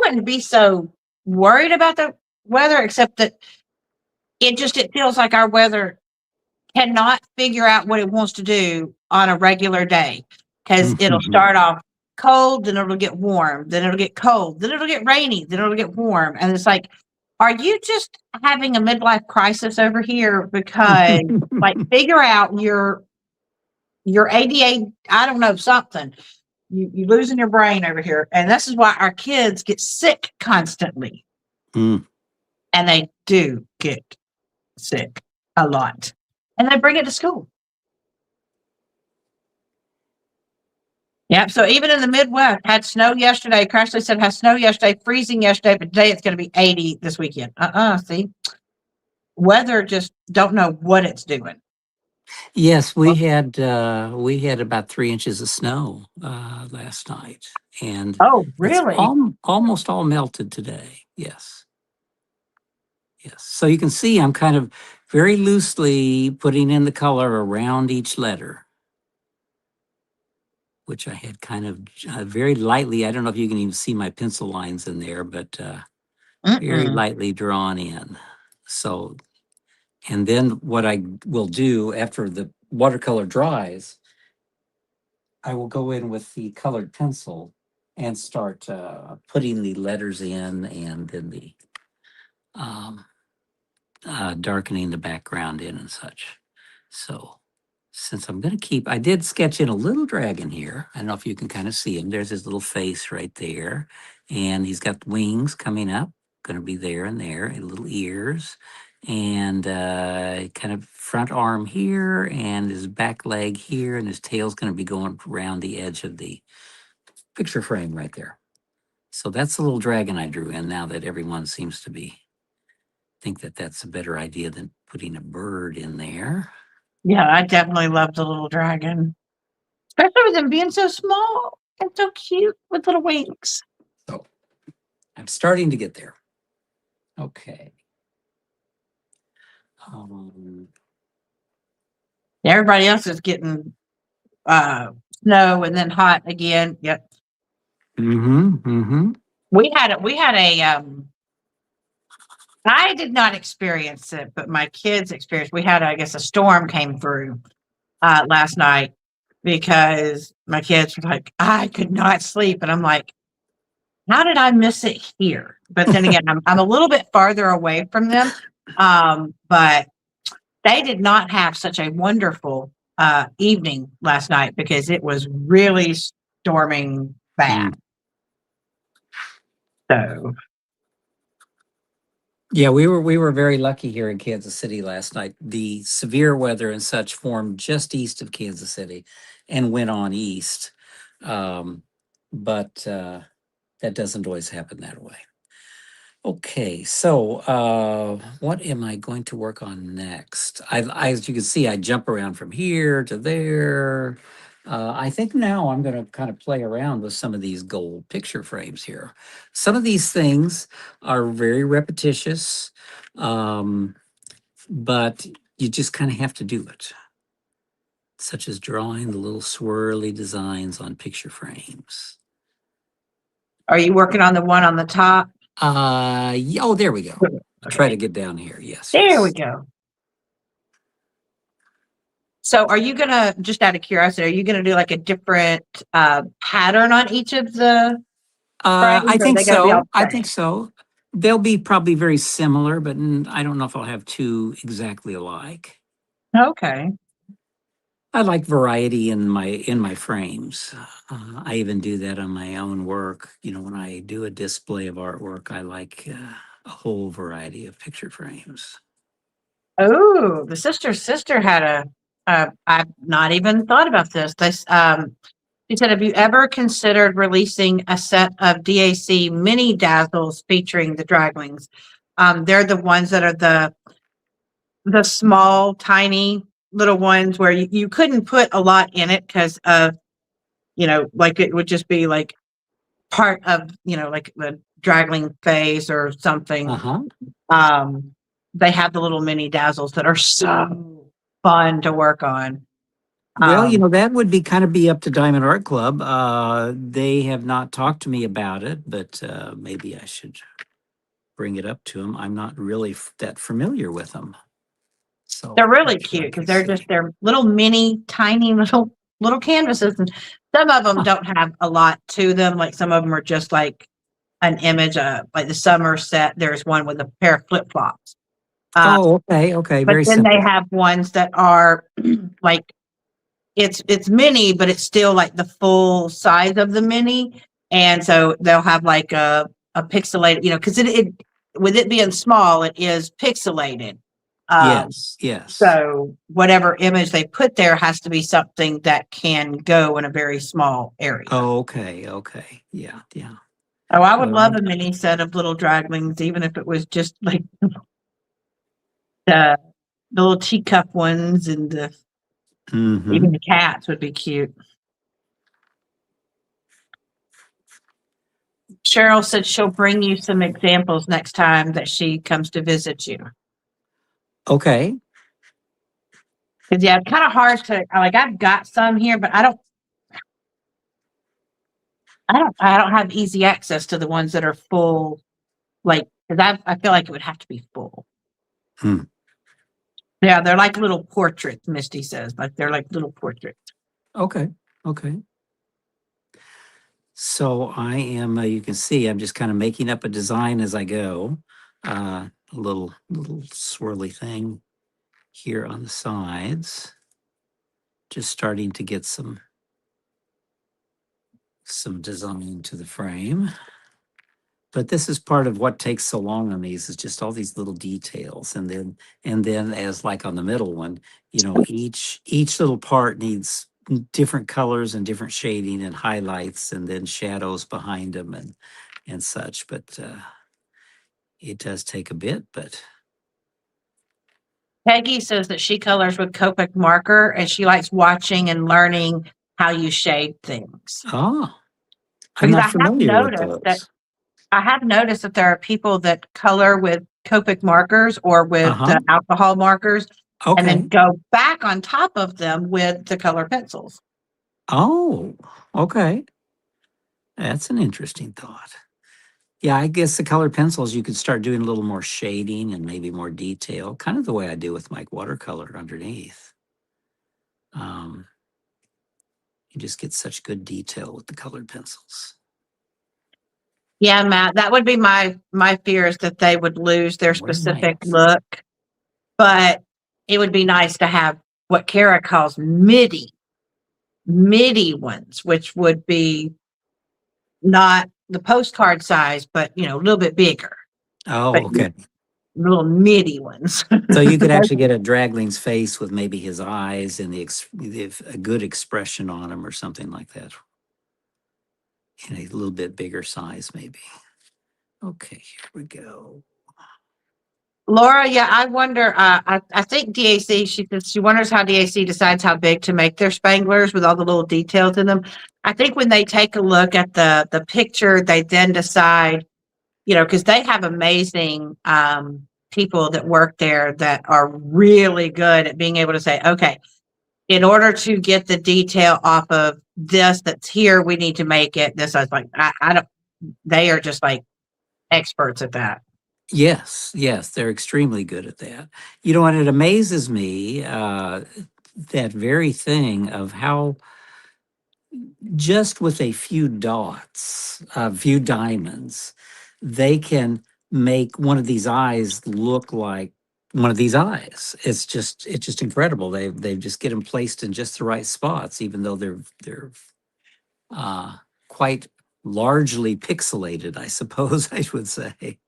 wouldn't be so worried about the weather, except that it feels like our weather cannot figure out what it wants to do on a regular day, because it'll Mhm. start off cold, then it'll get warm, then it'll get cold, then it'll get rainy, then it'll get warm. And it's like, are you just having a midlife crisis over here? Because like figure out your ADA, I don't know, something. You losing your brain over here. And this is why our kids get sick constantly. Mm. And they do get sick a lot. And they bring it to school. Yep. So even in the Midwest, had snow yesterday. Crashly said had snow yesterday, freezing yesterday, but today it's going to be 80 this weekend. See, weather just don't know what it's doing. Yes, we had about 3 inches of snow last night, and Oh, it's really? almost all melted today. Yes, yes. So you can see I'm kind of very loosely putting in the color around each letter, which I had kind of very lightly. I don't know if you can even see my pencil lines in there, but very Mm-mm. lightly drawn in. So, and then what I will do after the watercolor dries, I will go in with the colored pencil and start putting the letters in, and then the um, darkening the background in and such. So since I'm going to keep, I did sketch in a little dragon here. I don't know if you can kind of see him. There's his little face right there. And he's got wings coming up, going to be there and there, and little ears. And kind of front arm here, and his back leg here, and his tail's going to be going around the edge of the picture frame right there. So that's the little dragon I drew in now that everyone seems to be think that that's a better idea than putting a bird in there. Yeah, I definitely love the little dragon, especially with them being so small and so cute with little wings. So I'm starting to get there. Okay. Everybody else is getting snow and then hot again. Yep. We had a I did not experience it, but my kids experienced. We had, I guess, a storm came through last night because my kids were like, I could not sleep, and I'm like, how did I miss it here? But then again, I'm a little bit farther away from them, but they did not have such a wonderful evening last night because it was really storming bad. So Yeah, we were very lucky here in Kansas City last night. The severe weather and such formed just east of Kansas City and went on east. But that doesn't always happen that way. Okay, so what am I going to work on next? As you can see, I jump around from here to there. I think now I'm going to kind of play around with some of these gold picture frames here. Some of these things are very repetitious, but you just kind of have to do it, such as drawing the little swirly designs on picture frames. are you working on the one on the top? Oh, there we go. I'll try to get down here. Yes. There we go. So are you gonna, just out of curiosity, are you gonna do like a different pattern on each of the frames? I Or are think they gonna be all so. the I same? think so. They'll be probably very similar, but I don't know if I'll have two exactly alike. Okay. I like variety in my frames. I even do that on my own work. You know, when I do a display of artwork, I like a whole variety of picture frames. Oh, the sister had I've not even thought about this. She said, have you ever considered releasing a set of DAC mini dazzles featuring the draglings? They're the ones that are the small, tiny little ones where you couldn't put a lot in it because of, like it would just be like part of, like the dragling phase or something. They have the little mini dazzles that are so fun to work on. Well, that would be up to Diamond Art Club. They have not talked to me about it, but maybe I should bring it up to them. I'm not really that familiar with them. So they're really cute because they're little mini, tiny little canvases, and some of them don't have a lot to them. Like some of them are just like an image of like the summer set. There's one with a pair of flip flops. Okay, But very then simple. they have ones that are like it's mini, but it's still like the full size of the mini, and so they'll have like a pixelated, because it with it being small, it is pixelated. Yes. So whatever image they put there has to be something that can go in a very small area. Okay. Yeah. Oh, I would love a mini set of little draglings, even if it was just like the little teacup ones and even the cats would be cute. Cheryl said she'll bring you some examples next time that she comes to visit you. Okay. Because yeah, it's kind of hard to like. I've got some here, but I don't have easy access to the ones that are full. Like, because I feel like it would have to be full. Yeah, they're like little portraits. Misty says, like they're like little portraits. Okay. So I am. You can see I'm just kind of making up a design as I go. A little swirly thing here on the sides. Just starting to get some design to the frame. But this is part of what takes so long on these is just all these little details. And then as like on the middle one, each little part needs different colors and different shading and highlights and then shadows behind them. And and such, but it does take a bit, but Peggy says that she colors with Copic marker and she likes watching and learning how you shade things. I'm Because not familiar with those. I have noticed that there are people that color with Copic markers or with Uh-huh. alcohol markers and then Okay. go back on top of them with the color pencils. Oh, okay. That's an interesting thought. Yeah, I guess the colored pencils, you could start doing a little more shading and maybe more detail, kind of the way I do with my watercolor underneath. Um, you just get such good detail with the colored pencils. Yeah, Matt, that would be my fear is that they would lose their Where's my specific look, but it would be nice to have what Kara calls MIDI ones, which would be not the postcard size, but a little bit bigger, but Oh, okay. little MIDI ones. So you could actually get a dragling's face with maybe his eyes and a good expression on him or something like that. In a little bit bigger size, maybe. Okay, here we go. Laura, yeah, I wonder. I think DAC. She says she wonders how DAC decides how big to make their Spanglers with all the little details in them. I think when they take a look at the picture, they then decide, because they have amazing people that work there that are really good at being able to say, okay, in order to get the detail off of this that's here, we need to make it this. I was like, I don't. They are just like experts at that. Yes, yes, they're extremely good at that. You know, and it amazes me that very thing of how just with a few dots, a few diamonds, they can make one of these eyes look like one of these eyes. It's just incredible. They just get them placed in just the right spots, even though they're uh, quite largely pixelated, I suppose I would say.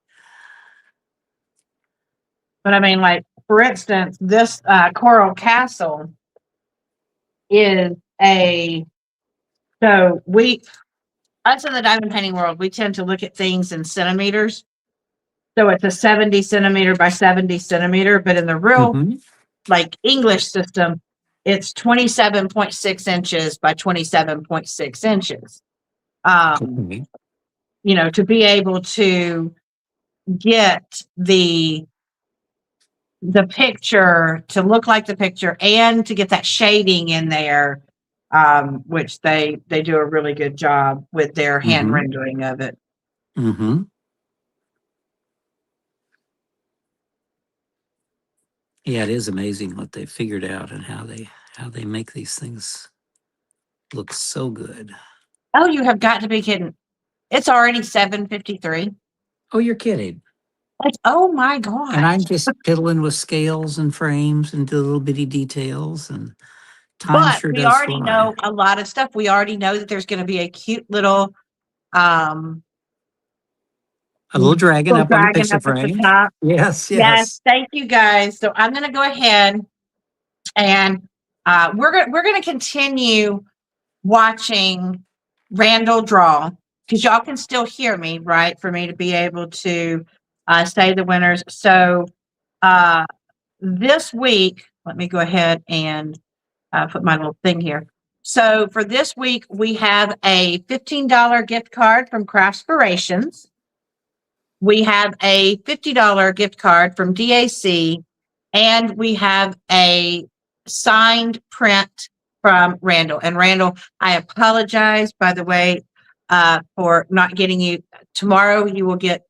But I mean, like, for instance, this Coral Castle is so us in the diamond painting world, we tend to look at things in centimeters. So it's a 70 centimeter by 70 centimeter, but in the real, Hmm. like, English system, it's 27.6 inches by 27.6 inches. Okay. To be able to get the picture to look like the picture and to get that shading in there, which they do a really good job with their hand Hmm. rendering of it. Hmm. Yeah, it is amazing what they figured out and how they make these things look so good. Oh, you have got to be kidding. It's already 7:53. Oh, you're kidding. Like, oh my And gosh. I'm just fiddling with scales and frames and the little bitty details, and time But sure we does already fly. know a lot of stuff. We already know that there's going to be a cute um A little dragon up on the dragon picture up at the frame. top. Yes, Yes, yes. thank you guys. So I'm going to go ahead and we're going to continue watching Randall draw because y'all can still hear me, right? For me to be able to say the winners. So uh, this week, let me go ahead and put my little thing here. So for this week, we have a $15 gift card from Craftspirations. We have a $50 gift card from DAC, and we have a signed print from Randall. And Randall, I apologize, by the way, for not getting you. Tomorrow, you will get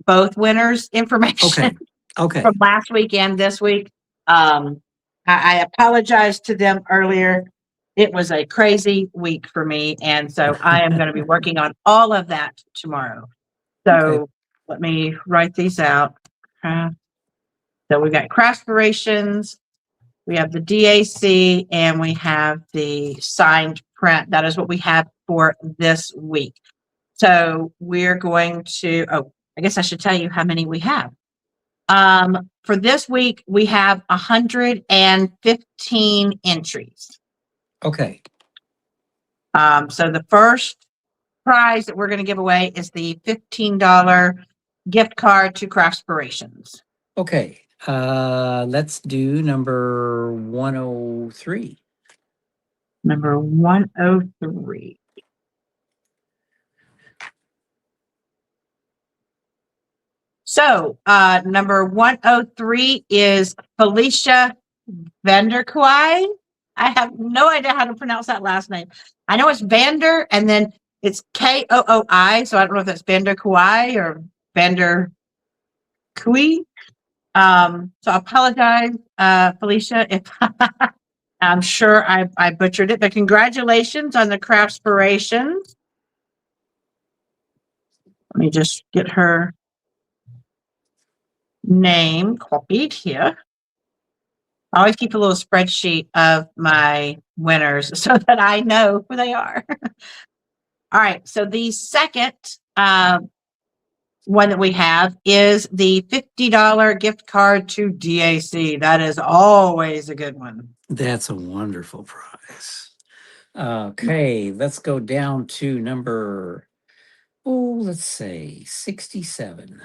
both winners' information Okay. Okay. from last week and this week. I apologized to them earlier. It was a crazy week for me. And so I am going to be working on all of that tomorrow. Okay. So let me write these out. So we've got Craftspirations, we have the DAC, and we have the signed print. That is what we have for this week. So we're going to, I guess I should tell you how many we have. For this week, we have 115 entries. Okay. So the first prize that we're going to give away is the $15 gift card to Craftspirations. Okay, let's do number 103. Number 103. So, number 103 is Felicia Vanderkooi. I have no idea how to pronounce that last name. I know it's Vander and then it's Kooi. So I don't know if that's Vanderkooi or Vanderkooi. So I apologize, Felicia, if I'm sure I butchered it, but congratulations on the Craftspirations. Let me just get her name copied here. I always keep a little spreadsheet of my winners so that I know who they are. All right. So the second one that we have is the $50 gift card to DAC. That is always a good one. That's a wonderful prize. Okay, let's go down to number, let's say 67.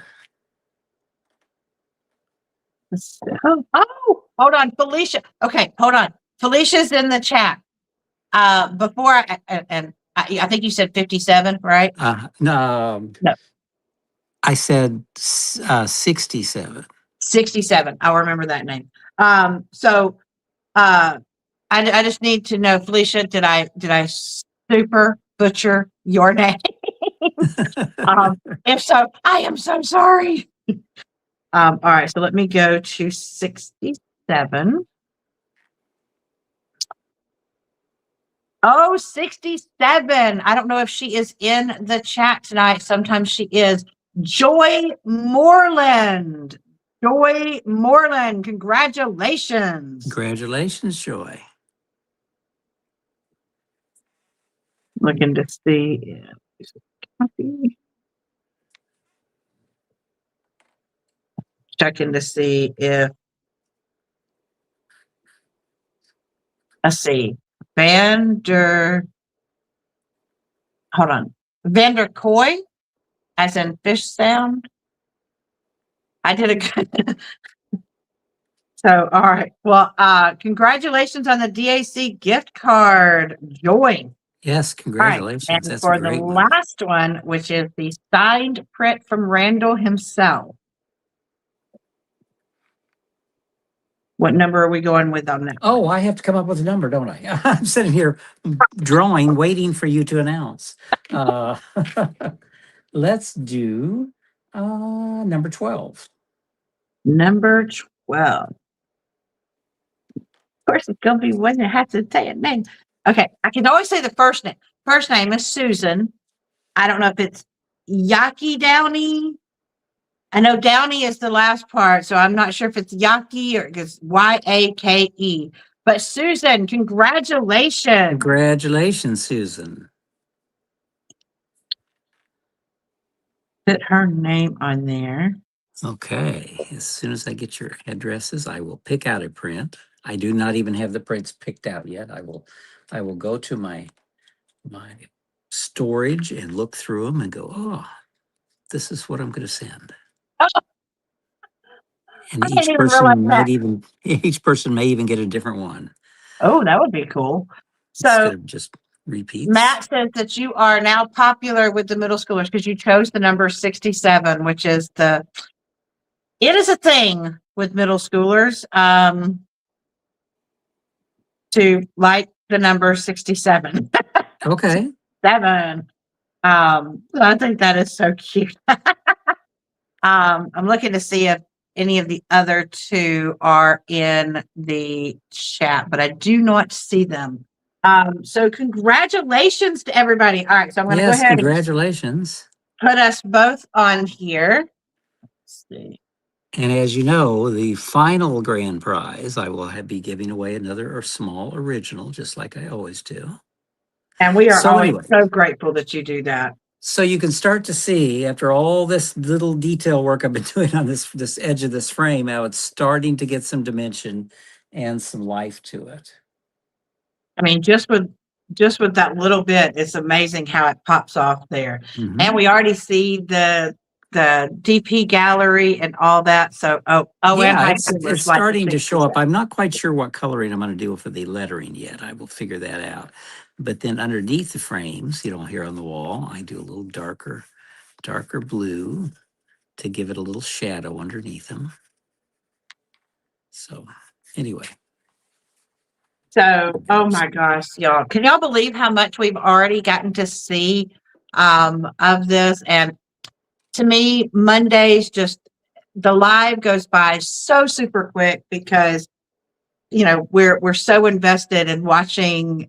Oh, hold on, Felicia. Okay, hold on. Felicia's in the chat. Before I think you said 57, right? No, No. I said 67. 67. I'll remember that name. So I just need to know, Felicia, did I super butcher your name? If so, I am so sorry. All right, so let me go to 67. Oh, 67. I don't know if she is in the chat tonight. Sometimes she is. Joy Moreland. Joy Moreland, congratulations. Congratulations, Joy. Looking to see checking to see if, let's see, hold on, Vanderkooi, as in fish sound. I did a good. So, all right. Well, congratulations on the DAC gift card, Joy. Yes, congratulations. All right. And that's for a the great one. last one, which is the signed print from Randall himself. What number are we going with on that? Oh, I have to come up with a number, don't I? I'm sitting here drawing, waiting for you to announce. Let's do number 12. Number 12. Of course, it's going to be one that has to say a name. Okay, I can always say the first name. First name is Susan. I don't know if it's Yaki Downey. I know Downey is the last part, so I'm not sure if it's Yaki or it's Yake. But Susan, congratulations. Congratulations, Susan. Put her name on there. Okay, as soon as I get your addresses, I will pick out a print. I do not even have the prints picked out yet. I will go to my storage and look through them and go, oh, this is what I'm going to send. And each person may even get a different one. Oh, that would be cool. Instead So of just repeats. Matt says that you are now popular with the middle schoolers because you chose the number 67, which is it is a thing with middle schoolers to like the number 67. Okay. 7. I think that is so cute. I'm looking to see if any of the other two are in the chat, but I do not see them. So congratulations to everybody. All right, so I'm going to go ahead congratulations. and put us both on here. Let's see. And as you know, the final grand prize, I will be giving away another small original, just like I always do. And we are so grateful that you do that. So you can start to see, after all this little detail work I've been doing on this edge of this frame, how it's starting to get some dimension and some life to it. I mean, just with just with that little bit, it's amazing how it pops off there. Mhm. And we already see the DP gallery and all that. So, and Yeah, high it's schoolers like starting to see show up. that. I'm not quite sure what coloring I'm going to do for the lettering yet. I will figure that out. But then underneath the frames, here on the wall, I do a little darker blue to give it a little shadow underneath them. So anyway, So, oh my gosh, y'all. Can y'all believe how much we've already gotten to see of this? And to me, Mondays just the live goes by so super quick because we're so invested in watching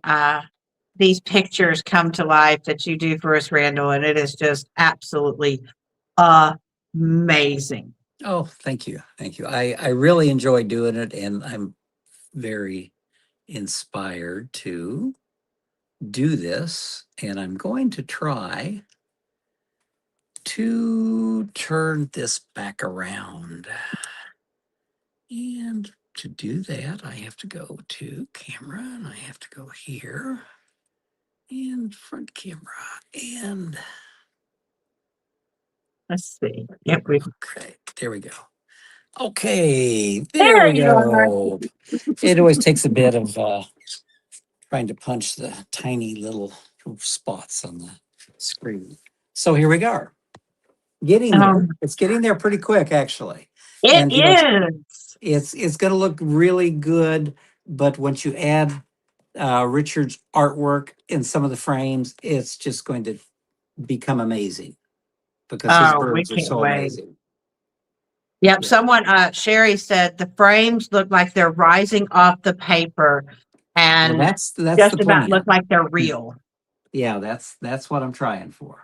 these pictures come to life that you do for us, Randall, and it is just absolutely amazing. oh, thank you. Thank you. I really enjoy doing it, and I'm very inspired to do this. And I'm going to try to turn this back around. And to do that, I have to go to camera, and I have to go here and front camera. And Let's see. Yep, we okay, there we go. Okay, there there we you are. go. It always takes a bit of trying to punch the tiny little spots on the screen. So here we go. Getting there. It's getting there pretty quick, actually. It And is. it's going to look really good, but once you add Richard's artwork in some of the frames, it's just going to become amazing because his Oh, we birds are can't so wait. amazing. Yep. Yeah. Someone, Sherry said the frames look like they're rising off the paper Well, and that's just the about look plan. like they're real. Yeah, that's what I'm trying for.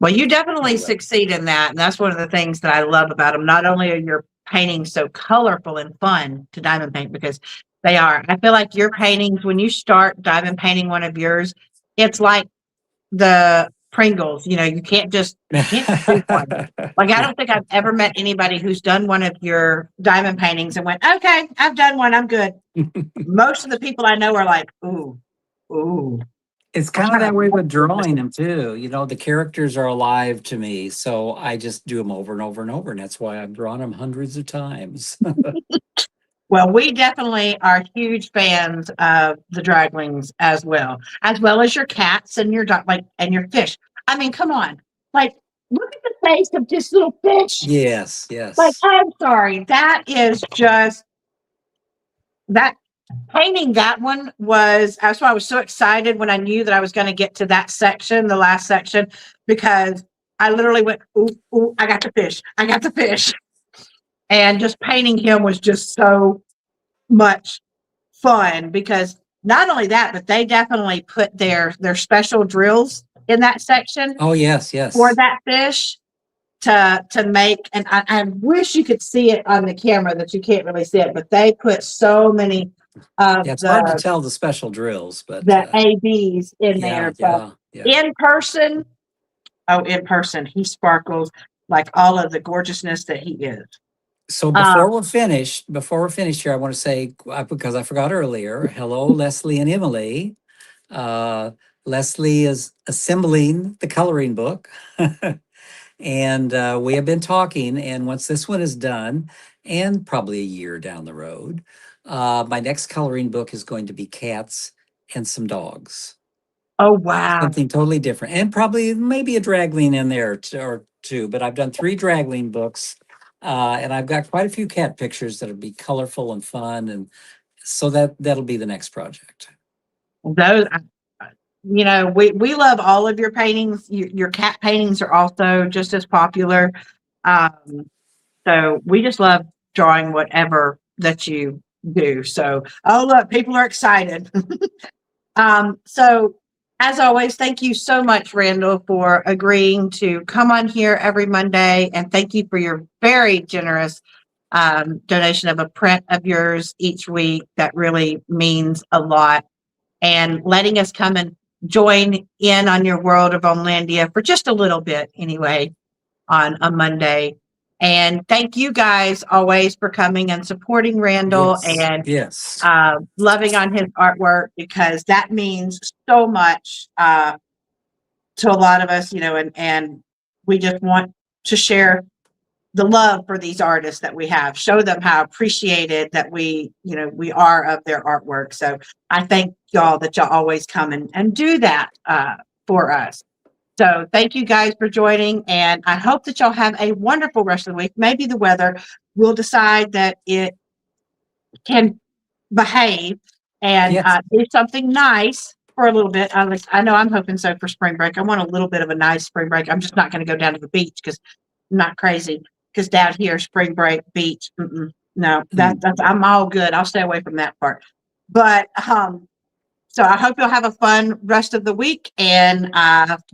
Well, you definitely Anyway. succeed in that. And that's one of the things that I love about them. Not only are your paintings so colorful and fun to diamond paint, because they are. I feel like your paintings, when you start diamond painting one of yours, it's like the Pringles. You can't just do one. Like, I don't think I've ever met anybody who's done one of your diamond paintings and went, okay, I've done one, I'm good. Most of the people I know are like, ooh. It's kind of that way with drawing them too. The characters are alive to me, so I just do them over and over and over, and that's why I've drawn them hundreds of times. Well, we definitely are huge fans of the draglings as well as your cats and your dog, and your fish. I mean, come on, like look at the face of this little fish. Yes, Like, yes. I'm sorry, that is just that painting that one was. That's why I was so excited when I knew that I was going to get to that section, the last section, because I literally went, ooh, I got the fish, and just painting him was just so much fun because not only that, but they definitely put their special drills in that section Oh, yes, yes. for that fish to make. And I wish you could see it on the camera, that you can't really see it, but they put so many of Yeah, it's hard to tell the special drills, but the ABs in yeah, there. But yeah. in person, he sparkles like all of the gorgeousness that he is. So before we're finished here, I want to say, because I forgot earlier, hello, Leslie and Emily. Leslie is assembling the coloring book. And we have been talking, and once this one is done, and probably a year down the road, my next coloring book is going to be cats and some dogs. Oh, wow. Something totally different, and probably maybe a dragling in there or two. But I've done 3 dragling books, and I've got quite a few cat pictures that'll be colorful and fun, and so that'll be the next project. Those, we love all of your paintings. Your cat paintings are also just as popular. So we just love drawing whatever that you do. So, oh, look, people are excited. So as always, thank you so much, Randall, for agreeing to come on here every Monday. And thank you for your very generous donation of a print of yours each week. That really means a lot. And letting us come and join in on your world of Homelandia for just a little bit anyway on a Monday. And thank you guys always for coming and supporting Randall and Yes. loving on his artwork, because that means so much to a lot of us, and we just want to share the love for these artists that we have, show them how appreciated that we are of their artwork. So I thank y'all that y'all always come and do that for us. So thank you guys for joining, and I hope that y'all have a wonderful rest of the week. Maybe the weather will decide that it can behave and Yes. do something nice for a little bit. I know I'm hoping so for spring break. I want a little bit of a nice spring break. I'm just not going to go down to the beach because I'm not crazy. Because down here, spring break, beach, no, that's I'm all good. I'll stay away from that part. But so I hope you'll have a fun rest of the week, and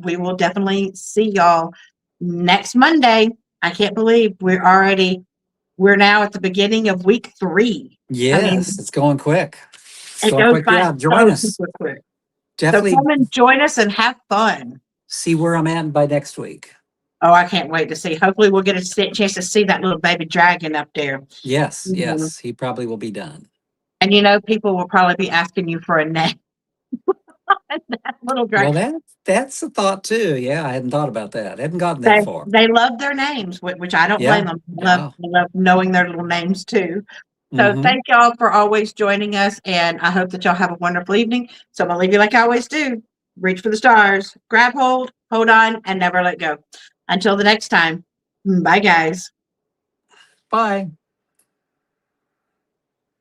we will definitely see y'all next Monday. I can't believe we're now at the beginning of week 3. I mean, Yes, it's going quick. It's it going goes quick. by Yeah, join so us. super quick. So Definitely come and join us and have fun. see where I'm at by next week. Oh, I can't wait to see. Hopefully we'll get a chance to see that little baby dragon up there. Yes, yes, he probably will be done. And people will probably be asking you for a name. That little Well, dragon. that's a thought too. Yeah, I hadn't thought about that. I hadn't gotten They that far. they love their names, which I don't blame Yeah, them. yeah. I love knowing their little names too. So Mm-hmm. thank y'all for always joining us, and I hope that y'all have a wonderful evening. So I'm gonna leave you like I always do. Reach for the stars, grab hold on, and never let go. Until the next time. Bye, guys. Bye.